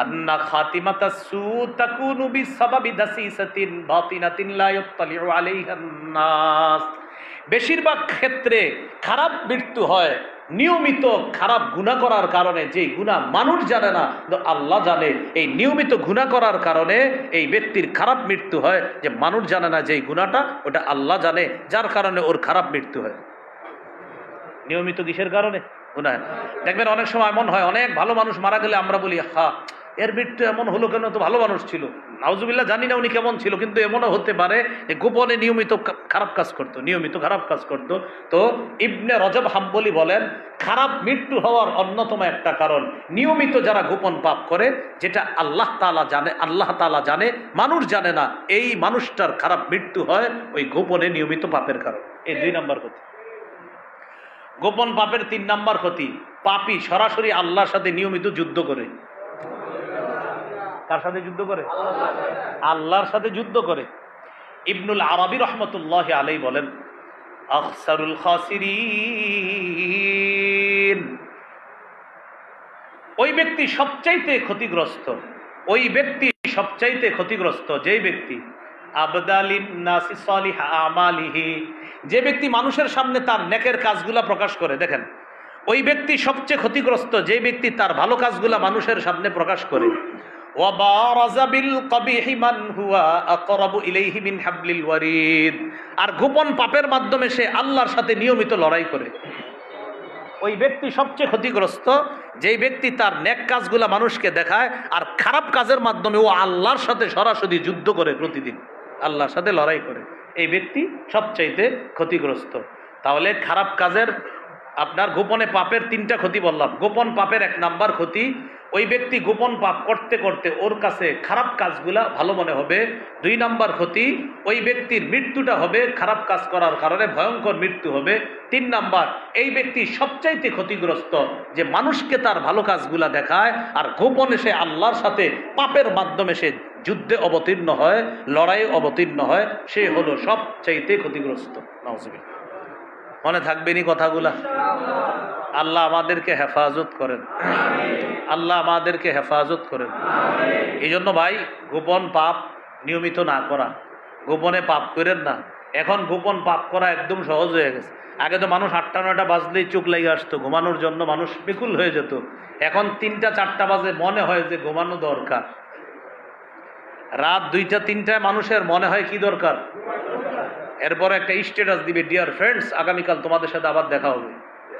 আন্না খাতিমাতাস সু তাকুনু বিসাবাবি দাসিসাতিন বাতিনাতিন লা ইয়াত্তালিউ আলাইহান নাস। বেশিরভাগ ক্ষেত্রে খারাপ মৃত্যু হয় নিয়মিত খারাপ গুনাহ করার কারণে, যে গুনাহ মানুষ জানে না কিন্তু আল্লাহ জানে। এই নিয়মিত গুনাহ করার কারণে এই ব্যক্তির খারাপ মৃত্যু হয়, যে মানুষ জানে না যে এই গুনাহটা ওটা আল্লাহ জানে, যার কারণে ওর খারাপ মৃত্যু হয়। নিয়মিত কিসের কারণে? গুনাহ। দেখবেন অনেক সময় এমন হয়, অনেক ভালো মানুষ মারা গেলে আমরা বলি হা এর মৃত্যু এমন হলো কেন, তো ভালো মানুষ ছিল, নাউজুবিল্লাহ জানি না উনি কেমন ছিল, কিন্তু এমনও হতে পারে যে গোপনে নিয়মিত খারাপ কাজ করতো, নিয়মিত খারাপ কাজ করতো। তো ইবনে রজব হাম্বলি বলেন খারাপ মৃত্যু হওয়ার অন্যতম একটা কারণ নিয়মিত যারা গোপন পাপ করে, যেটা আল্লাহ তাআলা জানে, আল্লাহ তাআলা জানে, মানুষ জানে না, এই মানুষটার খারাপ মৃত্যু হয় ওই গোপনে নিয়মিত পাপের কারণ। এই 2 নাম্বার ক্ষতি। গোপন পাপের 3 নাম্বার ক্ষতি, পাপী সরাসরি আল্লাহর সাথে নিয়মিত যুদ্ধ করে। কার সাথে যুদ্ধ করে? আল্লাহর সাথে যুদ্ধ করে। ইবনুল আরাবী রহমতুল্লাহি আলাইহি বলেন, আখসারুল খাসিরিন, ওই ব্যক্তি সবচাইতে ক্ষতিগ্রস্ত, ওই ব্যক্তি সবচাইতে ক্ষতিগ্রস্ত যেই ব্যক্তি আবদালিন নাসি সালিহা আমালিহি, যে ব্যক্তি মানুষের সামনে তার নেকের কাজগুলা প্রকাশ করে। দেখেন ওই ব্যক্তি সবচেয়ে ক্ষতিগ্রস্ত যে ব্যক্তি তার ভালো কাজগুলা মানুষের সামনে প্রকাশ করে। ওয়াবারাজা বিল কবিহি মান হুয়া আকরাবু ইলাইহি মিন হাবলিল ওয়ারিদ, আর গোপন পাপের মাধ্যমে সে আল্লাহর সাথে নিয়মিত লড়াই করে। ওই ব্যক্তি সবচেয়ে ক্ষতিগ্রস্ত যেই ব্যক্তি তার নেক কাজগুলা মানুষকে দেখায়, আর খারাপ কাজের মাধ্যমে ও আল্লাহর সাথে সরাসরি যুদ্ধ করে, প্রতিদিন আল্লাহর সাথে লড়াই করে। এই ব্যক্তি সবচাইতে ক্ষতিগ্রস্ত। তাহলে খারাপ কাজের আপনার গোপনে পাপের 3টা ক্ষতি বললাম। গোপন পাপের 1 নাম্বার ক্ষতি, ওই ব্যক্তি গোপন পাপ করতে করতে ওর কাছে খারাপ কাজগুলা ভালো মনে হবে। 2 নাম্বার ক্ষতি, ওই ব্যক্তির মৃত্যুটা হবে খারাপ কাজ করার কারণে, ভয়ঙ্কর মৃত্যু হবে। 3 নাম্বার, এই ব্যক্তি সবচাইতে ক্ষতিগ্রস্ত যে মানুষকে তার ভালো কাজগুলা দেখায়, আর গোপনে সে আল্লাহর সাথে পাপের মাধ্যমে সে যুদ্ধে অবতীর্ণ হয়, লড়াইয়ে অবতীর্ণ হয়, সে হলো সবচাইতে ক্ষতিগ্রস্ত। নাউজুবিল্লাহ। মনে থাকবেনি কথাগুলা? আল্লাহ আমাদেরকে হেফাজত করেন, আল্লাহ আমাদেরকে হেফাজত করেন। এই জন্য ভাই গোপন পাপ নিয়মিত না করা, গোপনে পাপ করেন না। এখন গোপন পাপ করা একদম সহজ হয়ে গেছে। আগে তো মানুষ 8টা 9টা বাজলেই চোখ লেগে আসতো, ঘুমানোর জন্য মানুষ বিকুল হয়ে যেত। এখন 3টা 4টা বাজে মনে হয় যে ঘুমানো দরকার। রাত 2টা 3টায় মানুষের মনে হয় কি দরকার, এরপর একটা স্ট্যাটাস দিবে, ডিয়ার ফ্রেন্ডস আগামীকাল তোমাদের সাথে আবার দেখা হবে,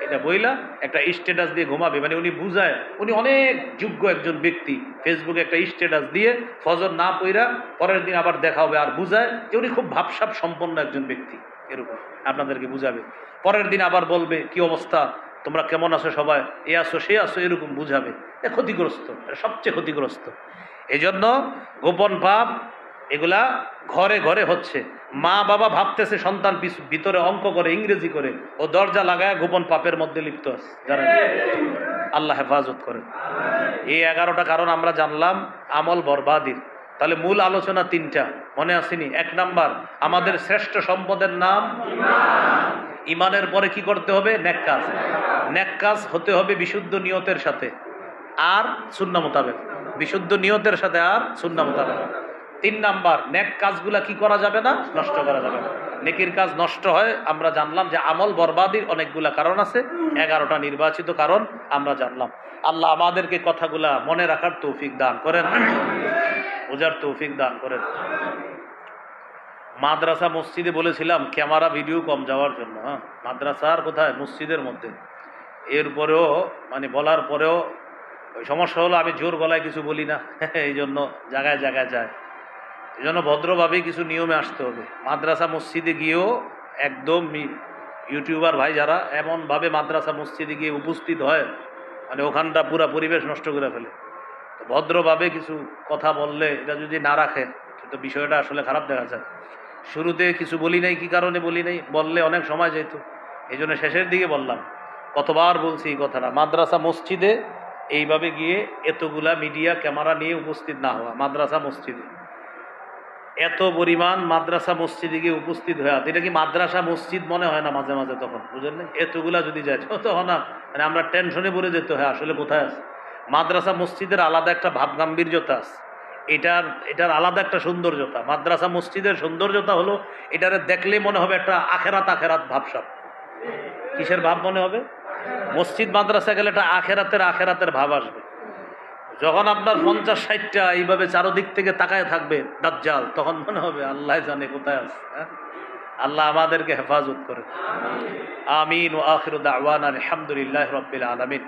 এটা বইলা একটা স্ট্যাটাস দিয়ে ঘুমাবে। মানে উনি বুঝায় উনি অনেক যোগ্য একজন ব্যক্তি। ফেসবুকে একটা স্ট্যাটাস দিয়ে ফজর না পইরা পরের দিন আবার দেখা হবে, আর বুঝায় যে উনি খুব ভাবসাব সম্পন্ন একজন ব্যক্তি, এরকম আপনাদেরকে বুঝাবে। পরের দিন আবার বলবে কি অবস্থা, তোমরা কেমন আছো সবাই, এ আসো সে আসো, এরকম বুঝাবে। এ ক্ষতিগ্রস্ত, সবচেয়ে ক্ষতিগ্রস্ত। এই জন্য গোপন পাপ এগুলা ঘরে ঘরে হচ্ছে। মা বাবা ভাবতেছে সন্তান ভিতরে অঙ্ক করে, ইংরেজি করে, ও দরজা লাগায় গোপন পাপের মধ্যে লিপ্ত আছে। যারা আল্লাহ হেফাজত করে। এই 11টা কারণ আমরা জানলাম আমল বরবাদির। তাহলে মূল আলোচনা 3টা মনে আসেনি? 1 নাম্বার, আমাদের শ্রেষ্ঠ সম্পদের নাম ইমানের পরে কি করতে হবে? নেক কাজ। নেক কাজ হতে হবে বিশুদ্ধ নিয়তের সাথে আর সুন্নাহ মোতাবেক, বিশুদ্ধ নিয়তের সাথে আর সুন্নাহ মোতাবেক। 3 নাম্বার, নেক কাজগুলা কি করা যাবে না? নষ্ট করা যাবে না। নেকির কাজ নষ্ট হয় আমরা জানলাম যে আমল বরবাদির অনেকগুলা কারণ আছে, 11টা নির্বাচিত কারণ আমরা জানলাম। আল্লাহ আমাদেরকে কথাগুলা মনে রাখার তৌফিক দান করেন, বোঝার তৌফিক দান করেন। মাদ্রাসা মসজিদে বলেছিলাম ক্যামেরা ভিডিও কম যাওয়ার জন্য। হ্যাঁ, মাদ্রাসার কোথায়? মসজিদের মধ্যে। এরপরেও মানে বলার পরেও ওই সমস্যা হলো আমি জোর গলায় কিছু বলি না, এই জন্য জায়গায় জায়গায় যায়। এই জন্য ভদ্রভাবে কিছু নিয়মে আসতে হবে। মাদ্রাসা মসজিদে গিয়েও একদম ইউটিউবার ভাই যারা এমনভাবে মাদ্রাসা মসজিদে গিয়ে উপস্থিত হয়, মানে ওখানটা পুরা পরিবেশ নষ্ট করে ফেলে। তো ভদ্রভাবে কিছু কথা বললে, এটা যদি না রাখে তো বিষয়টা আসলে খারাপ দেখা যায়। শুরুতে কিছু বলি নাই, কি কারণে বলি নাই, বললে অনেক সময় যেত, এই জন্য শেষের দিকে বললাম। কতবার বলছি এই কথাটা, মাদ্রাসা মসজিদে এইভাবে গিয়ে এতগুলা মিডিয়া ক্যামেরা নিয়ে উপস্থিত না হওয়া। মাদ্রাসা মসজিদে এত পরিমাণ মাদ্রাসা মসজিদে গিয়ে উপস্থিত হয়ে, এটা কি মাদ্রাসা মসজিদ মনে হয় না মাঝে মাঝে? তখন বুঝলেন না, এতগুলা যদি যায় তখন না মানে আমরা টেনশনে পড়ে যেত, হ্যাঁ আসলে কোথায় আছে। মাদ্রাসা মসজিদের আলাদা একটা ভাব গাম্ভীর্যতা আছে, এটার আলাদা একটা সৌন্দর্যতা। মাদ্রাসা মসজিদের সৌন্দর্যতা হলো এটারে দেখলে মনে হবে একটা আখেরাত আখেরাত ভাবসাব। কিসের ভাব মনে হবে? মসজিদ মাদ্রাসা গেলে একটা আখেরাতের ভাব আসবে। যখন আপনার 50-60টা এইভাবে চারদিক থেকে তাকায় থাকবে দাজ্জাল, তখন মনে হবে আল্লাহ জানে কোথায় আছে। আল্লাহ আমাদেরকে হেফাজত করে। আমিন। ওয়া আখিরু দাওয়ানা আলহামদুলিল্লাহি রাব্বিল আলামিন।